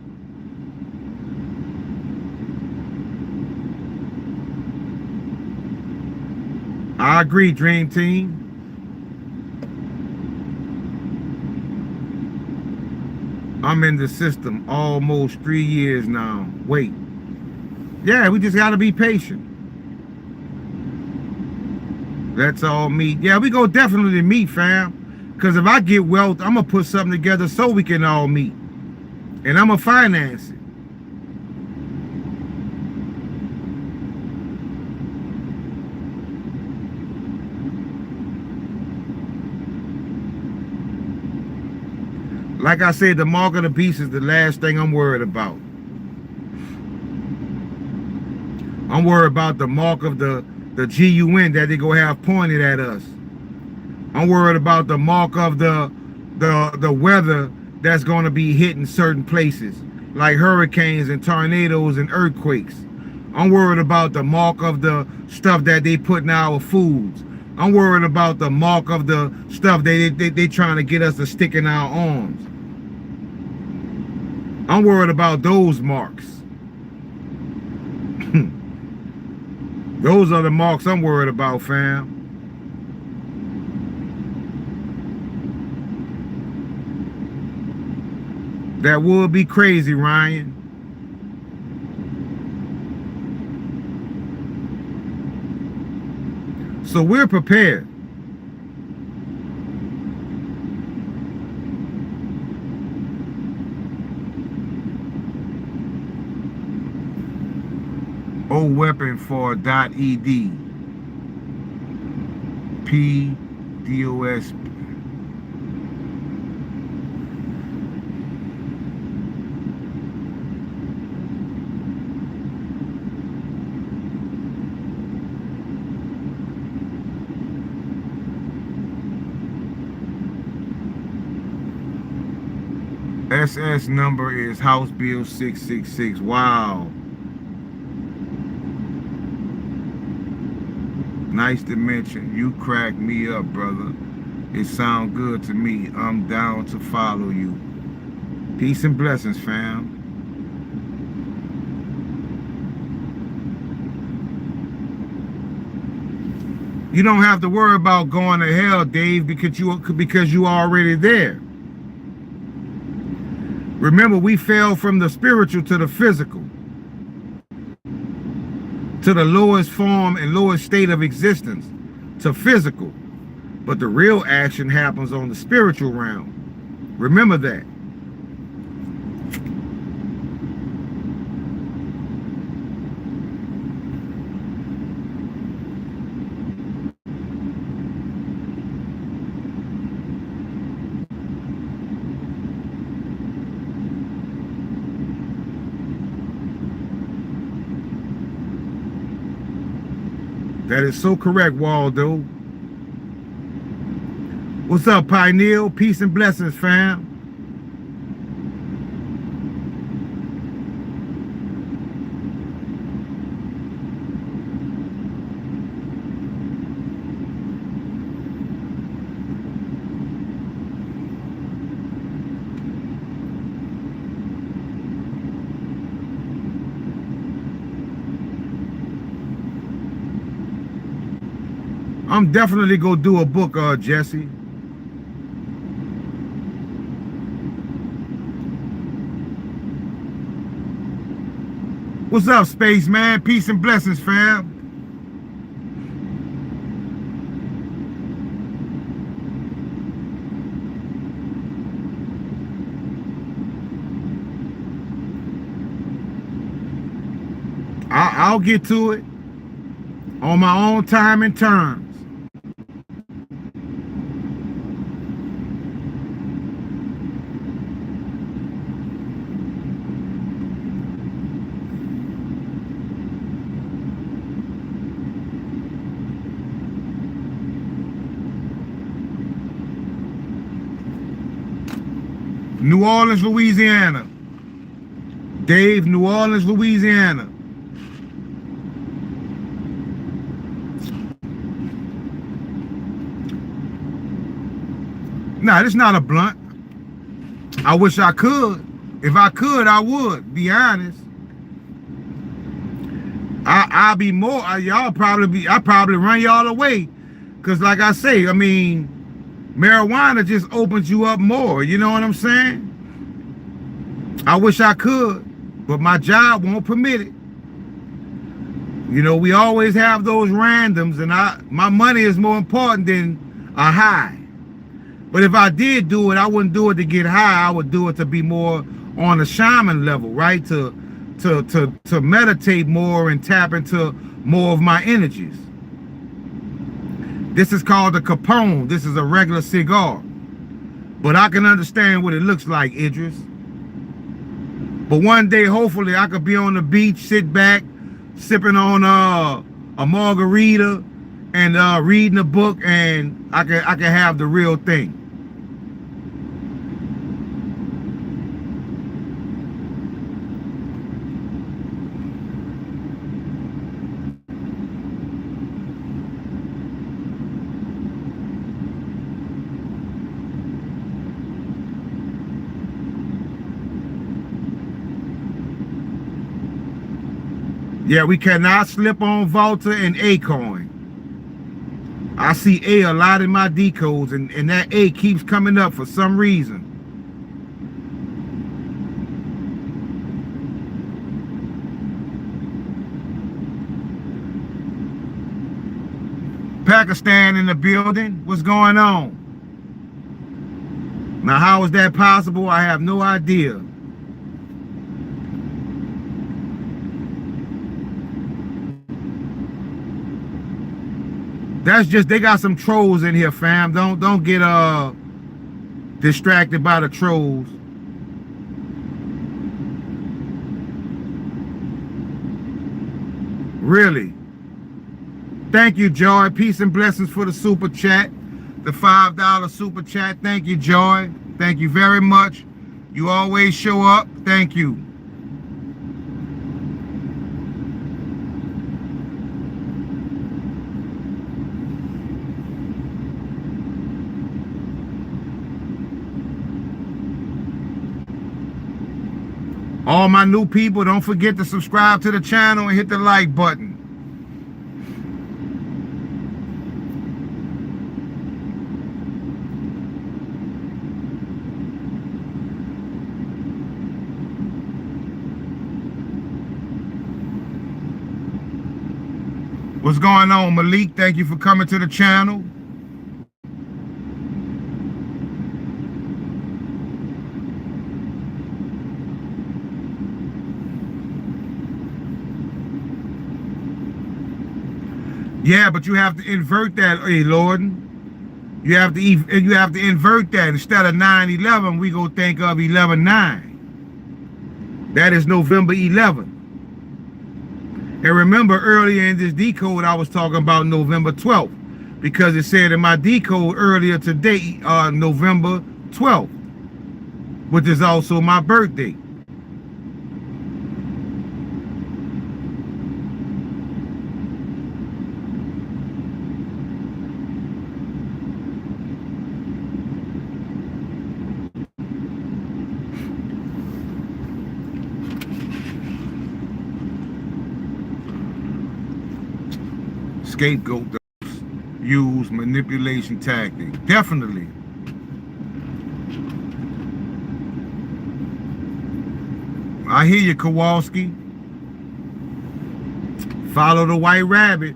I agree, Dream Team. I'm in the system almost 3 years now. Wait. Yeah, we just gotta be patient. Let's all meet. Yeah, we go definitely meet, fam. Because if I get wealth, I'm gonna put something together so we can all meet. And I'm gonna finance it. Like I said, the mark of the beast is the last thing I'm worried about. I'm worried about the mark of the GUN that they gonna have pointed at us. I'm worried about the mark of the weather that's gonna be hitting certain places, like hurricanes and tornadoes and earthquakes. I'm worried about the mark of the stuff that they put in our foods. I'm worried about the mark of the stuff they trying to get us to stick in our arms. I'm worried about those marks. Those are the marks I'm worried about, fam. That would be crazy, Ryan. So we're prepared. O weapon for .ed. PDOS. SS number is House Bill 666. Wow. Nice to mention. You crack me up, brother. It sound good to me. I'm down to follow you. Peace and blessings, fam. You don't have to worry about going to hell, Dave, because you already there. Remember, we fell from the spiritual to the physical, to the lowest form and lowest state of existence, to physical. But the real action happens on the spiritual realm. Remember that. That is so correct, Waldo. What's up, Pineal? Peace and blessings, fam. I'm definitely gonna do a book, Jesse. What's up, spaceman? Peace and blessings, fam. I'll get to it on my own time and terms. New Orleans, Louisiana. Dave, New Orleans, Louisiana. Nah, this not a blunt. I wish I could. If I could, I would, be honest. I'll be more, I probably run y'all away. Cause like I say, I mean, marijuana just opens you up more, you know what I'm saying? I wish I could, but my job won't permit it. You know, we always have those randoms, and my money is more important than a high. But if I did do it, I wouldn't do it to get high. I would do it to be more on the shaman level, right? To meditate more and tap into more of my energies. This is called a Capone. This is a regular cigar. But I can understand what it looks like, Idris. But one day, hopefully, I could be on the beach, sit back, sipping on a margarita and reading a book, and I can have the real thing. Yeah, we cannot slip on Volta and A-Coin. I see A lot in my decodes, and that A keeps coming up for some reason. Pakistan in the building. What's going on? Now, how is that possible? I have no idea. That's just, they got some trolls in here, fam. Don't get distracted by the trolls. Really. Thank you, Joy. Peace and blessings for the super chat. The $5 super chat. Thank you, Joy. Thank you very much. You always show up. Thank you. All my new people, don't forget to subscribe to the channel and hit the like button. What's going on, Malik? Thank you for coming to the channel. Yeah, but you have to invert that, hey, Lorden. You have to invert that. Instead of 9/11, we go think of 11/9. That is November 11th. And remember, earlier in this decode, I was talking about November 12th, because it said in my decode earlier today, November 12th, which is also my birthday. Scapegoat those, use manipulation tactic. Definitely. I hear you, Kowalski. Follow the white rabbit.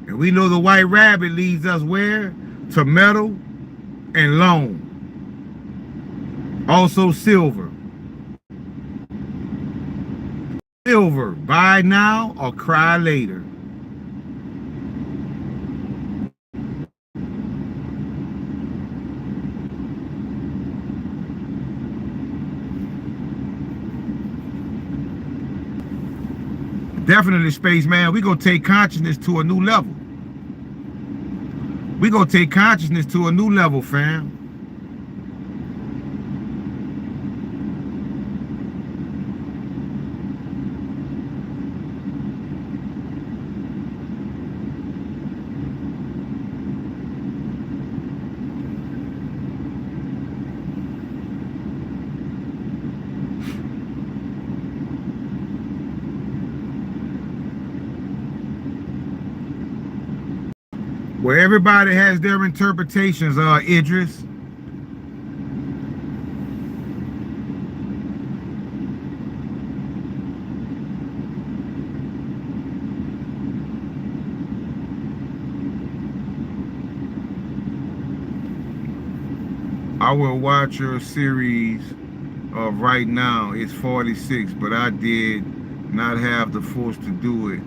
And we know the white rabbit leads us where? To metal and loan. Also silver. Silver, buy now or cry later. Definitely, Spaceman. We're going to take consciousness to a new level. We're going to take consciousness to a new level, fam. Well, everybody has their interpretations, Idris. I will watch your series of right now. It's 46, but I did not have the force to do it.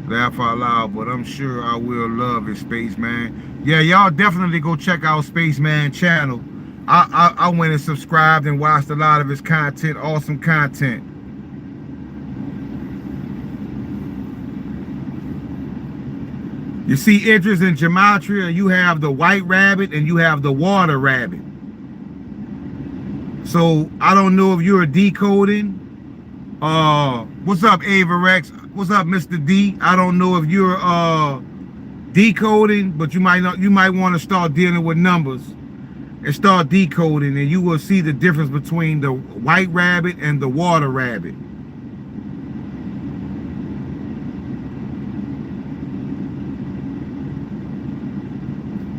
Laugh out loud, but I'm sure I will love it, Spaceman. Yeah, y'all definitely go check out Spaceman channel. I went and subscribed and watched a lot of his content. Awesome content. You see, Idris, in gematria, you have the white rabbit and you have the water rabbit. So I don't know if you're decoding. What's up, Ava Rex? What's up, Mr. D? I don't know if you're decoding, but you might not. You might want to start dealing with numbers and start decoding, and you will see the difference between the white rabbit and the water rabbit.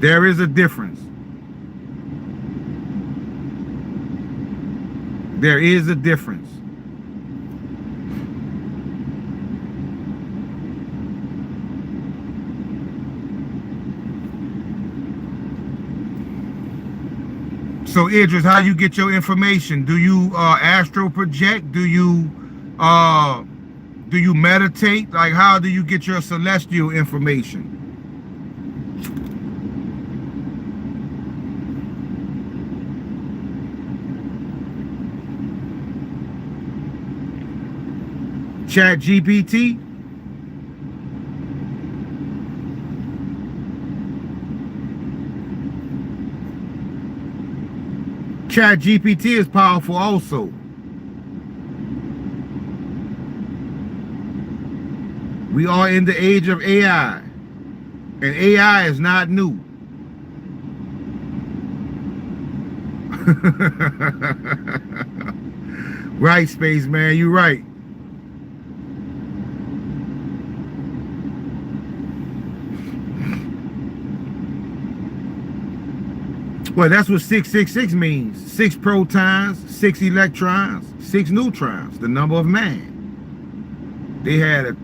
There is a difference. There is a difference. So Idris, how you get your information? Do you astral project? Do you meditate? Like, how do you get your celestial information? Chat GPT? Chat GPT is powerful also. We are in the age of AI, and AI is not new. Right, Spaceman, you're right. Well, that's what 666 means. 6 protons, 6 electrons, 6 neutrons, the number of man. They had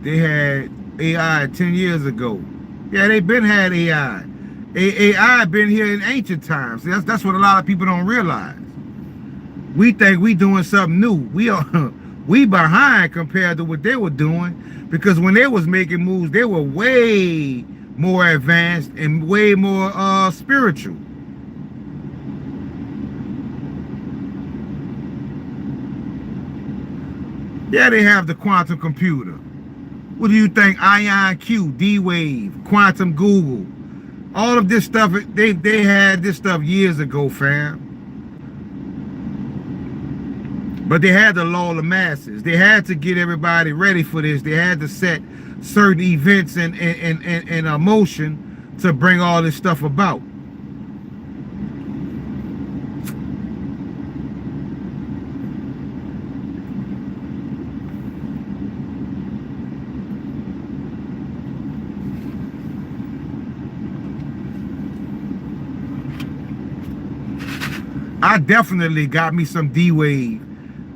AI 10 years ago. Yeah, they been had AI. AI been here in ancient times. That's what a lot of people don't realize. We think we doing something new. We behind compared to what they were doing, because when they was making moves, they were way more advanced and way more spiritual. Yeah, they have the quantum computer. What do you think? Ion Q, D-Wave, Quantum Google, all of this stuff, they had this stuff years ago, fam. But they had to lull the masses. They had to get everybody ready for this. They had to set certain events and emotion to bring all this stuff about. I definitely got me some D-Wave.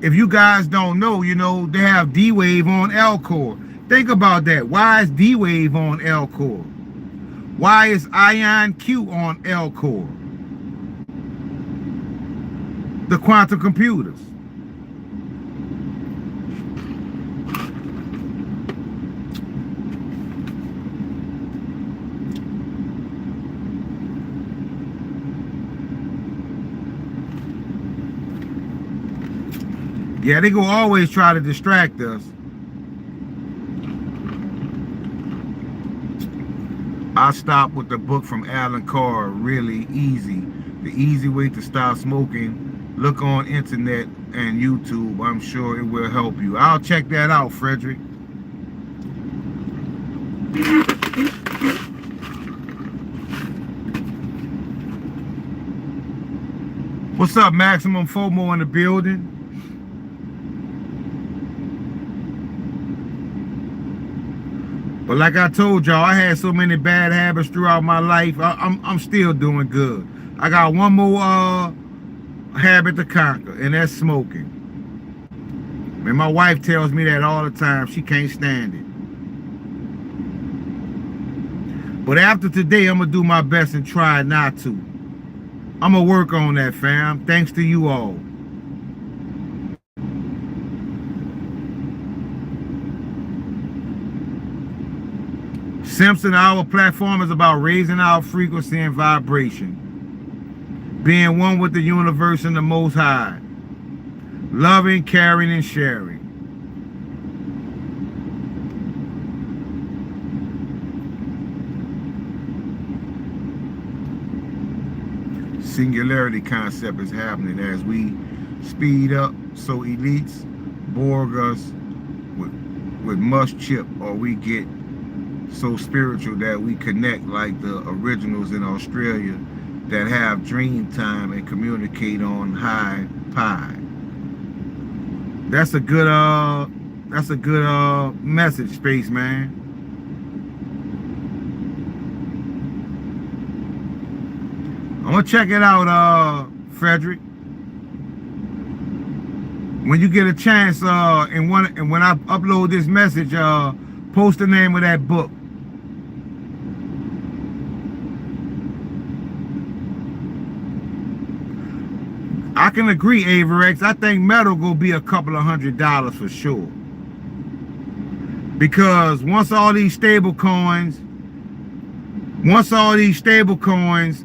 If you guys don't know, you know, they have D-Wave on L-Core. Think about that. Why is D-Wave on L-Core? Why is Ion Q on L-Core? The quantum computers. Yeah, they gonna always try to distract us. I stopped with the book from Alan Carr, Really Easy. The easy way to stop smoking. Look on internet and YouTube. I'm sure it will help you. I'll check that out, Frederick. What's up, Maximum FOMO in the building? But like I told y'all, I had so many bad habits throughout my life. I'm still doing good. I got one more habit to conquer, and that's smoking. And my wife tells me that all the time. She can't stand it. But after today, I'm going to do my best and try not to. I'm going to work on that, fam. Thanks to you all. Simpson, our platform is about raising our frequency and vibration. Being one with the universe and the Most High. Loving, caring, and sharing. Singularity concept is happening as we speed up, so elites borg us with much chip, or we get so spiritual that we connect like the originals in Australia that have dream time and communicate on high pi. That's a good message, spaceman. I'm gonna check it out, Frederick. When you get a chance, and when I upload this message, post the name of that book. I can agree, Averex. I think metal gonna be a couple of $100 for sure. Because once all these stable coins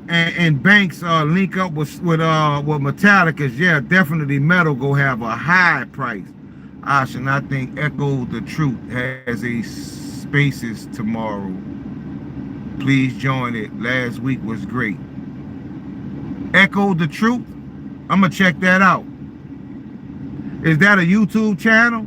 and banks link up with Metallicas, yeah, definitely metal go have a high price. And I think Echo the Truth has a spaces tomorrow. Please join it. Last week was great. Echo the Truth. I'm gonna check that out. Is that a YouTube channel?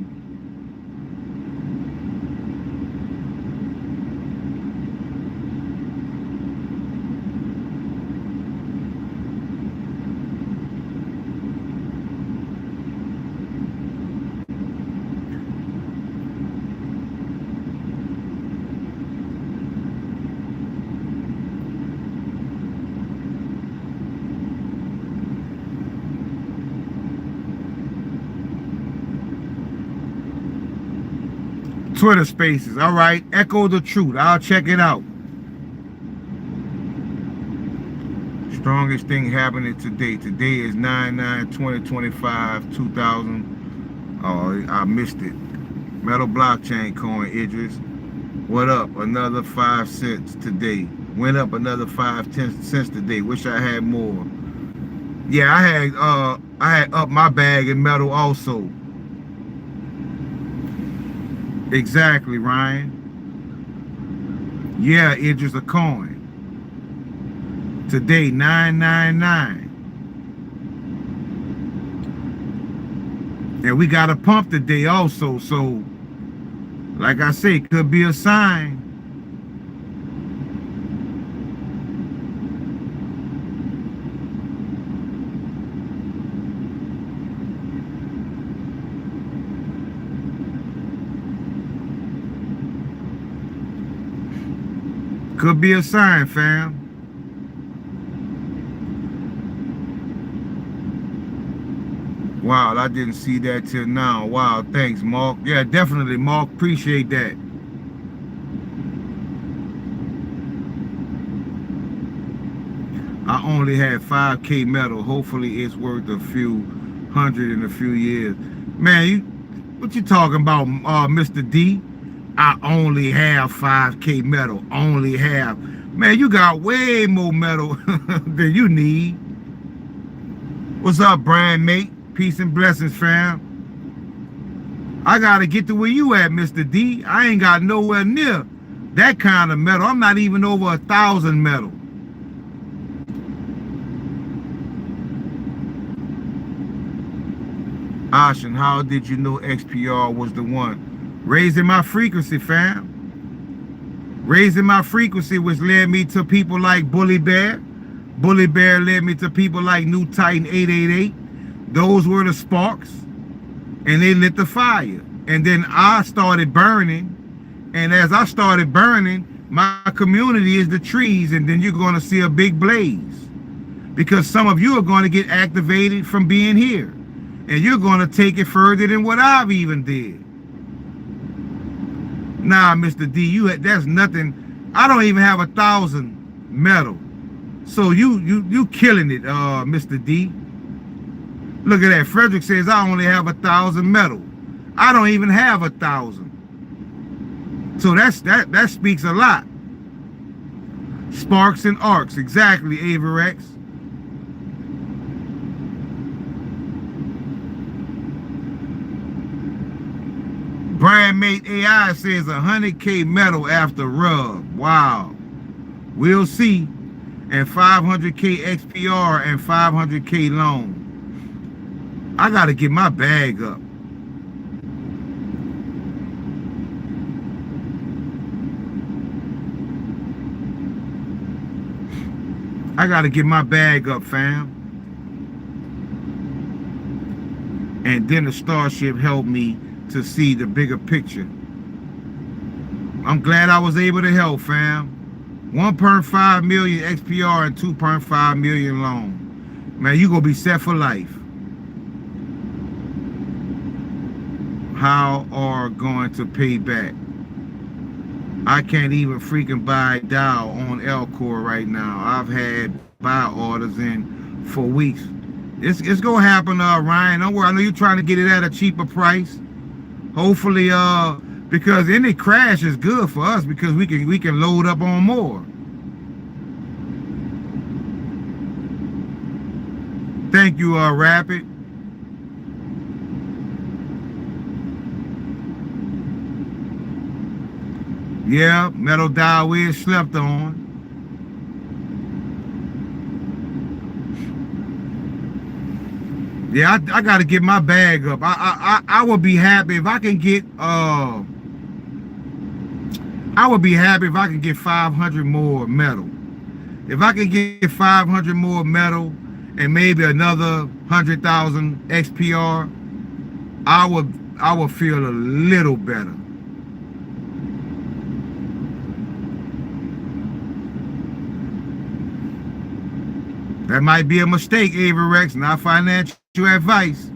Twitter Spaces. All right. Echo the Truth. I'll check it out. Strongest thing happening today. Today is 9/9/2025, 2000. Oh, I missed it. Metal blockchain coin, Idris. What up? Another 5 cents today. Went up another 5-10 cents today. Wish I had more. Yeah, I had up my bag in metal also. Exactly, Ryan. Yeah, Idris a coin. Today, 999. And we got a pump today also. So, like I say, could be a sign. Could be a sign, fam. Wow, I didn't see that till now. Wow, thanks, Mark. Yeah, definitely, Mark. Appreciate that. I only had 5K metal. Hopefully, it's worth a few hundred in a few years. Man, what you talking about, Mr. D? I only have 5K metal. Only have. Man, you got way more metal than you need. What's up, Brian, mate? Peace and blessings, fam. I got to get to where you at, Mr. D. I ain't got nowhere near that kind of metal. I'm not even over 1,000 metal. Ashen, how did you know XPR was the one? Raising my frequency, fam. Raising my frequency, which led me to people like Bully Bear. Bully Bear led me to people like New Titan 888. Those were the sparks. And they lit the fire. And then I started burning. And as I started burning, my community is the trees, and then you're going to see a big blaze. Because some of you are going to get activated from being here. And you're going to take it further than what I've even did. Nah, Mr. D, that's nothing. I don't even have 1,000 metal. So you killing it, Mr. D. Look at that. Frederick says I only have 1,000 metal. I don't even have 1,000. So that speaks a lot. Sparks and arcs, exactly, Averex. Brandmate AI says 100K metal after rub. Wow. We'll see. And 500K XPR and 500K loan. I gotta get my bag up. I gotta get my bag up, fam. And then the Starship helped me to see the bigger picture. I'm glad I was able to help, fam. 1.5 million XPR and 2.5 million loan. Man, you gonna be set for life. How are going to pay back? I can't even freaking buy Dow on Elcor right now. I've had buy orders in for weeks. It's gonna happen, Ryan. Don't worry. I know you're trying to get it at a cheaper price. Hopefully, because any crash is good for us because we can load up on more. Thank you, Rapid. Yeah, metal dial is slept on. Yeah, I got to get my bag up. I would be happy if I can get I would be happy if I can get 500 more metal. If I can get 500 more metal and maybe another 100,000 XPR, I would feel a little better. That might be a mistake, Averex, not financial advice,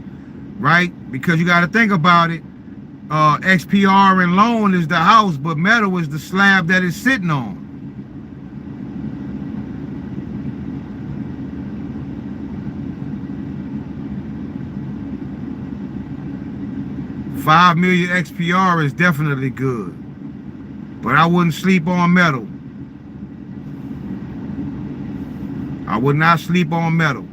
right? Because you got to think about it. XPR and loan is the house, but metal is the slab that it's sitting on. $5 million XPR is definitely good, but I wouldn't sleep on metal. I would not sleep on metal.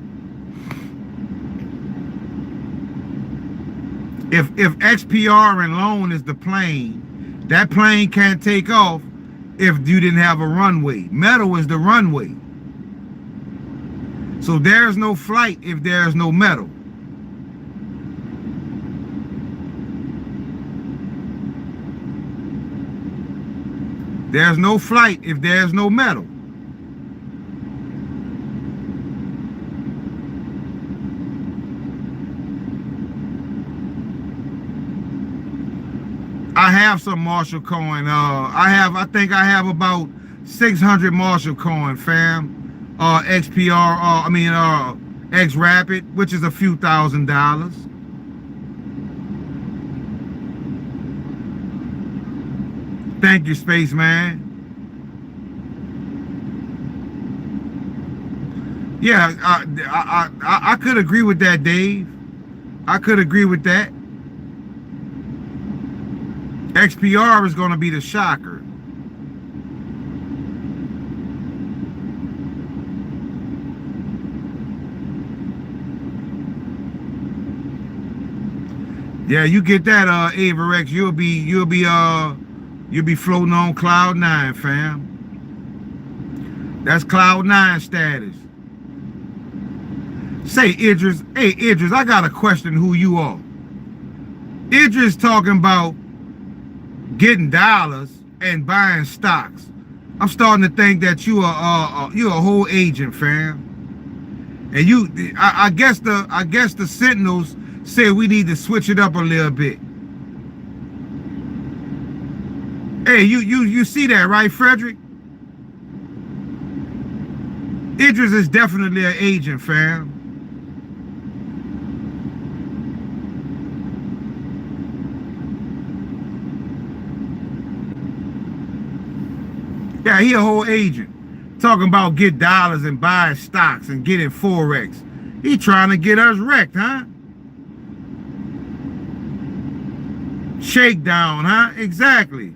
If XPR and loan is the plane, that plane can't take off if you didn't have a runway. Metal is the runway. So there's no flight if there's no metal. There's no flight if there's no metal. I have some Marshall coin. I think I have about 600 Marshall coin, fam. XPR, X Rapid, which is a few $1,000s. Thank you, Spaceman. Yeah, I could agree with that, Dave. I could agree with that. XPR is going to be the shocker. Yeah, you get that, Averex, you'll be floating on cloud 9, fam. That's cloud 9 status. Say, Idris, hey Idris, I got a question who you are. Idris talking about getting dollars and buying stocks. I'm starting to think that you're a whole agent, fam. And I guess the Sentinels say we need to switch it up a little bit. Hey, you see that, right, Frederick? Idris is definitely an agent, fam. Yeah, he a whole agent. Talking about get dollars and buy stocks and get in Forex. He trying to get us wrecked, huh? Shakedown, huh? Exactly.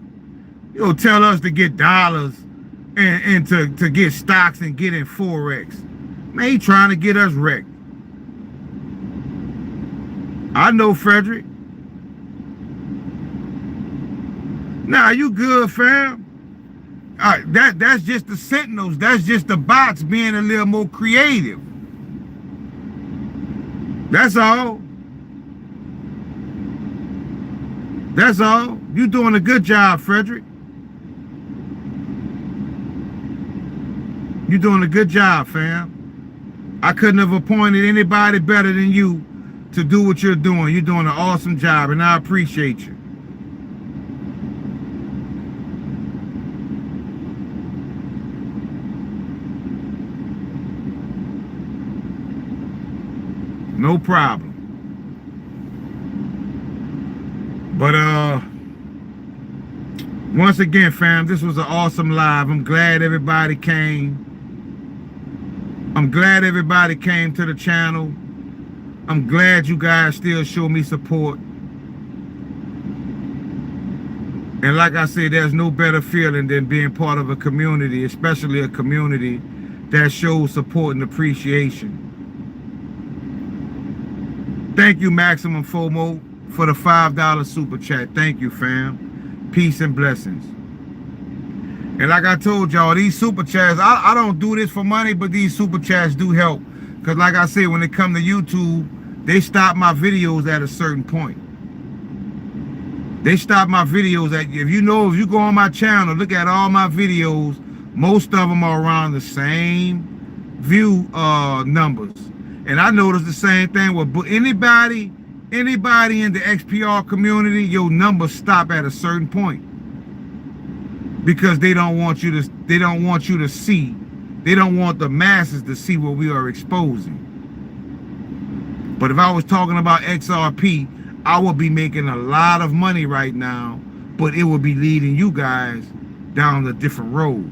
He'll tell us to get dollars and to get stocks and get in Forex. Man, he trying to get us wrecked. I know, Frederick. Nah, you good, fam. That's just the sentinels. That's just the bots being a little more creative. That's all. That's all. You doing a good job, Frederick. You doing a good job, fam. I couldn't have appointed anybody better than you to do what you're doing. You're doing an awesome job, and I appreciate you. No problem. But once again, fam, this was an awesome live. I'm glad everybody came. I'm glad everybody came to the channel. I'm glad you guys still show me support. And like I said, there's no better feeling than being part of a community, especially a community that shows support and appreciation. Thank you, Maximum FOMO, for the $5 super chat. Thank you, fam. Peace and blessings. And like I told y'all, these super chats, I don't do this for money, but these super chats do help. Because like I said, when it comes to YouTube, they stop my videos at a certain point. They stop my videos at, if you go on my channel, look at all my videos, most of them are around the same view numbers. And I noticed the same thing with anybody in the XPR community, your numbers stop at a certain point. Because they don't want you to see, they don't want the masses to see what we are exposing. But if I was talking about XRP, I would be making a lot of money right now, but it would be leading you guys down a different road.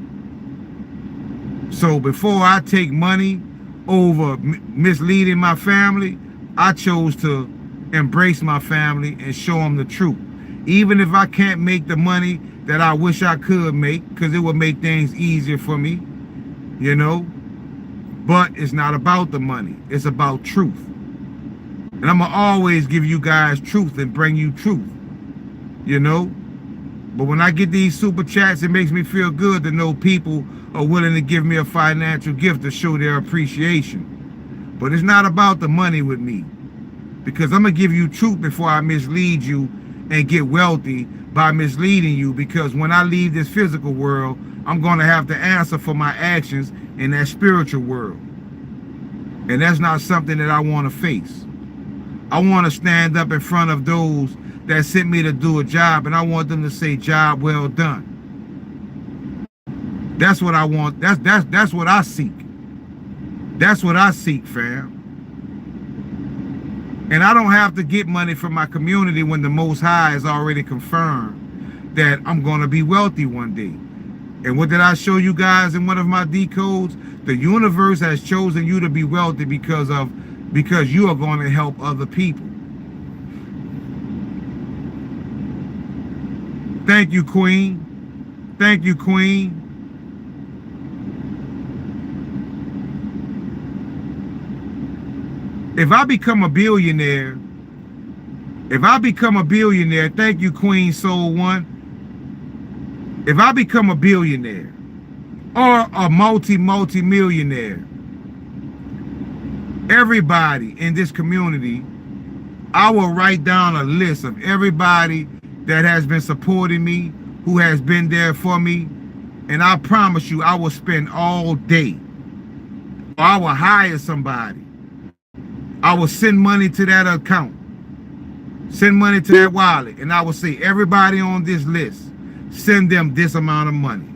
So before I take money over misleading my family, I chose to embrace my family and show them the truth. Even if I can't make the money that I wish I could make, because it would make things easier for me, you know. But it's not about the money. It's about truth. And I'm going to always give you guys truth and bring you truth, you know. But when I get these super chats, it makes me feel good to know people are willing to give me a financial gift to show their appreciation. But it's not about the money with me, because I'm going to give you truth before I mislead you and get wealthy by misleading you. Because when I leave this physical world, I'm going to have to answer for my actions in that spiritual world. And that's not something that I want to face. I want to stand up in front of those that sent me to do a job, and I want them to say, job well done. That's what I want. That's what I seek. That's what I seek, fam. And I don't have to get money from my community when the Most High has already confirmed that I'm going to be wealthy one day. And what did I show you guys in one of my decodes? The universe has chosen you to be wealthy because you are going to help other people. Thank you, Queen. Thank you, Queen. If I become a billionaire, thank you, Queen Soul One. If I become a billionaire or a multi-millionaire, everybody in this community, I will write down a list of everybody that has been supporting me, who has been there for me, and I promise you I will spend all day, or I will hire somebody. I will send money to that account, send money to that wallet, and I will say, everybody on this list, send them this amount of money.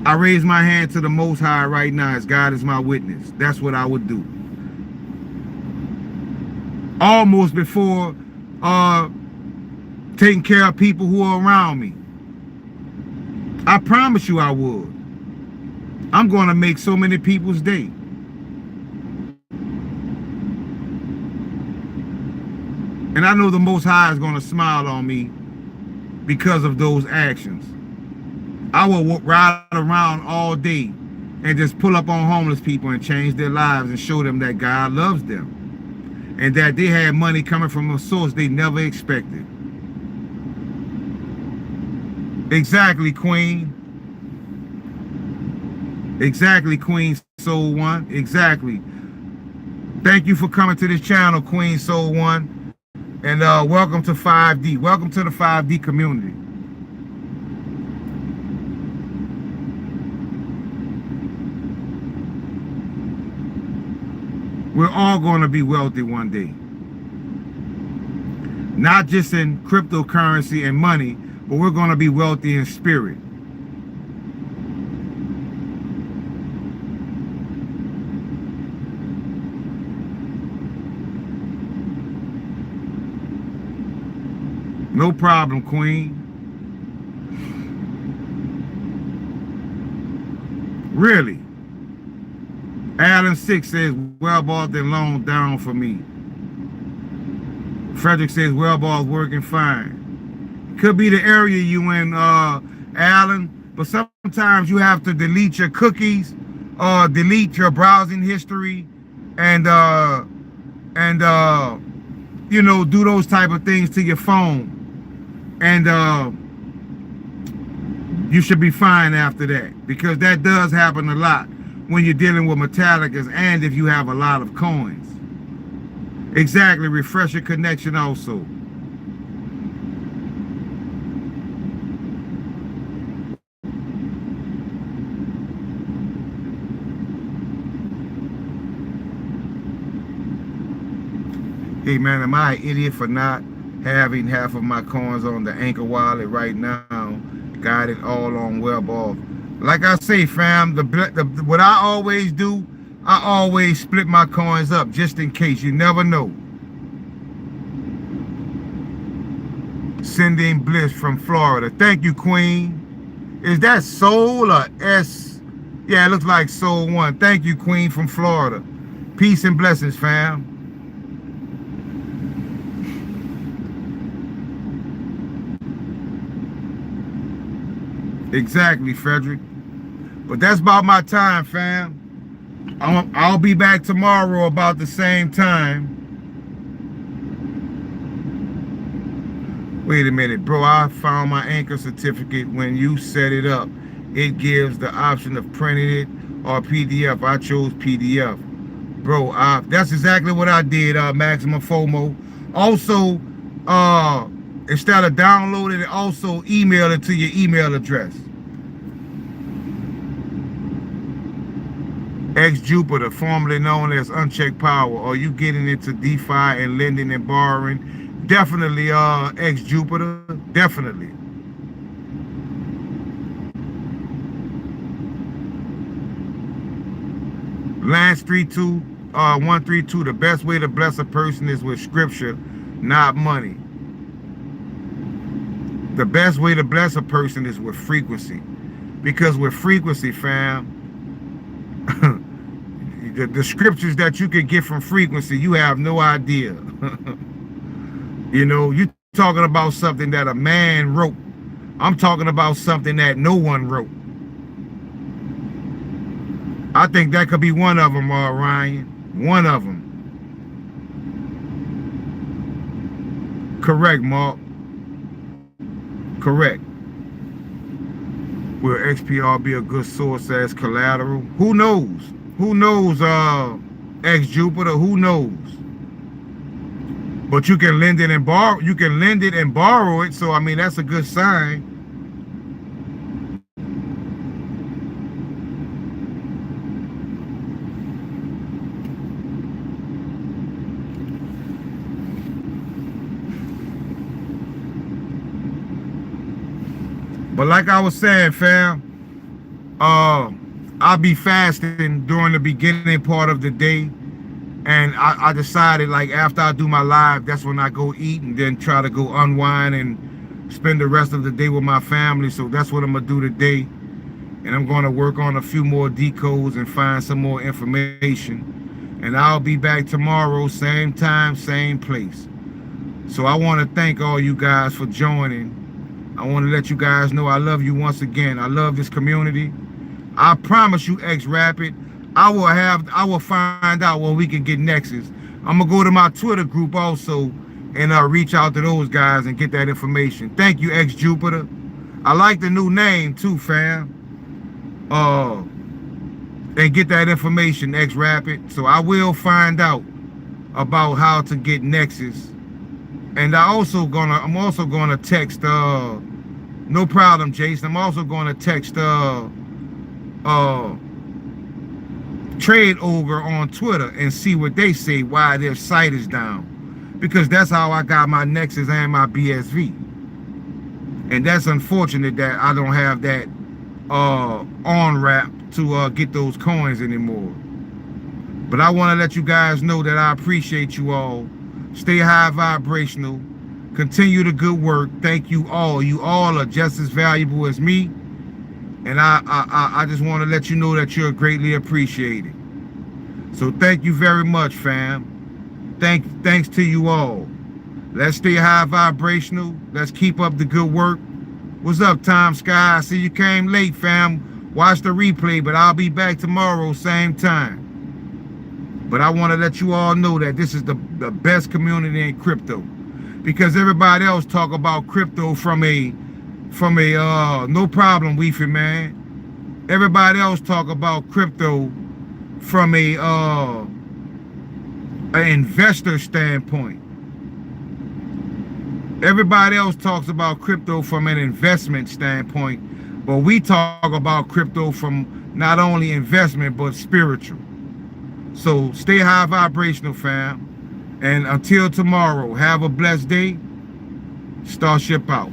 I raise my hand to the Most High right now as God is my witness. That's what I would do. Almost before taking care of people who are around me. I promise you I would. I'm going to make so many people's day. And I know the Most High is going to smile on me because of those actions. I will ride around all day and just pull up on homeless people and change their lives and show them that God loves them and that they had money coming from a source they never expected. Exactly, Queen. Exactly, Queen Soul One. Exactly. Thank you for coming to this channel, Queen Soul One. And welcome to 5D. Welcome to the 5D community. We're all going to be wealthy one day. Not just in cryptocurrency and money, but we're going to be wealthy in spirit. No problem, Queen. Really? Alan 6 says, well bought and long down for me. Frederick says, well ball's working fine. Could be the area you in, Alan, but sometimes you have to delete your cookies, delete your browsing history, and you know, do those type of things to your phone. And you should be fine after that, because that does happen a lot when you're dealing with Metallicas and if you have a lot of coins. Exactly, refresh your connection also. Hey man, am I an idiot for not having half of my coins on the Anchor wallet right now? Got it all on Web Off. Like I say, fam, what I always do, I always split my coins up just in case. You never know. Sending Bliss from Florida. Thank you, Queen. Is that Soul or S? Yeah, it looks like Soul One. Thank you, Queen from Florida. Peace and blessings, fam. Exactly, Frederick. But that's about my time, fam. I'll be back tomorrow about the same time. Wait a minute, bro. I found my Anchor certificate. When you set it up, it gives the option of printing it or PDF. I chose PDF. Bro, that's exactly what I did, Maximum FOMO. Also, instead of downloading it, also email it to your email address. X-Jupiter, formerly known as Unchecked Power. Are you getting into DeFi and lending and borrowing? Definitely, X-Jupiter. Definitely. Lance 132. The best way to bless a person is with scripture, not money. The best way to bless a person is with frequency. Because with frequency, fam, the scriptures that you can get from frequency, you have no idea. You know, you talking about something that a man wrote. I'm talking about something that no one wrote. I think that could be one of them, Ryan. One of them. Correct, Mark. Correct. Will XPR be a good source as collateral? Who knows? Who knows, X-Jupiter? Who knows? But you can lend it and borrow. You can lend it and borrow it. So I mean, that's a good sign. But like I was saying, fam, I'll be fasting during the beginning part of the day. And I decided, like, after I do my live, that's when I go eat and then try to go unwind and spend the rest of the day with my family. So that's what I'm going to do today. And I'm going to work on a few more decodes and find some more information. And I'll be back tomorrow, same time, same place. So I want to thank all you guys for joining. I want to let you guys know I love you once again. I love this community. I promise you, X-Rapid, I will find out where we can get Nexus. I'm gonna go to my Twitter group also and reach out to those guys and get that information. Thank you, X Jupiter. I like the new name too, fam. And get that information, X Rapid. So I will find out about how to get Nexus. And I'm also gonna text no problem, Jason. I'm also gonna text Trade over on Twitter and see what they say, why their site is down, because that's how I got my Nexus and my BSV. And that's unfortunate that I don't have that on wrap to get those coins anymore. But I want to let you guys know that I appreciate you all. Stay high vibrational, continue the good work. Thank you all. You all are just as valuable as me. And I just want to let you know that you're greatly appreciated. So thank you very much, fam. Thanks to you all. Let's stay high vibrational. Let's keep up the good work. What's up, Tom Sky? I see you came late, fam. Watch the replay, but I'll be back tomorrow, same time. But I want to let you all know that this is the best community in crypto. Because everybody else talk about crypto from a no problem, Weefy man. Everybody else talk about crypto from a an investor standpoint. Everybody else talks about crypto from an investment standpoint, but we talk about crypto from not only investment but spiritual. So stay high vibrational, fam. And until tomorrow, have a blessed day. Starship out.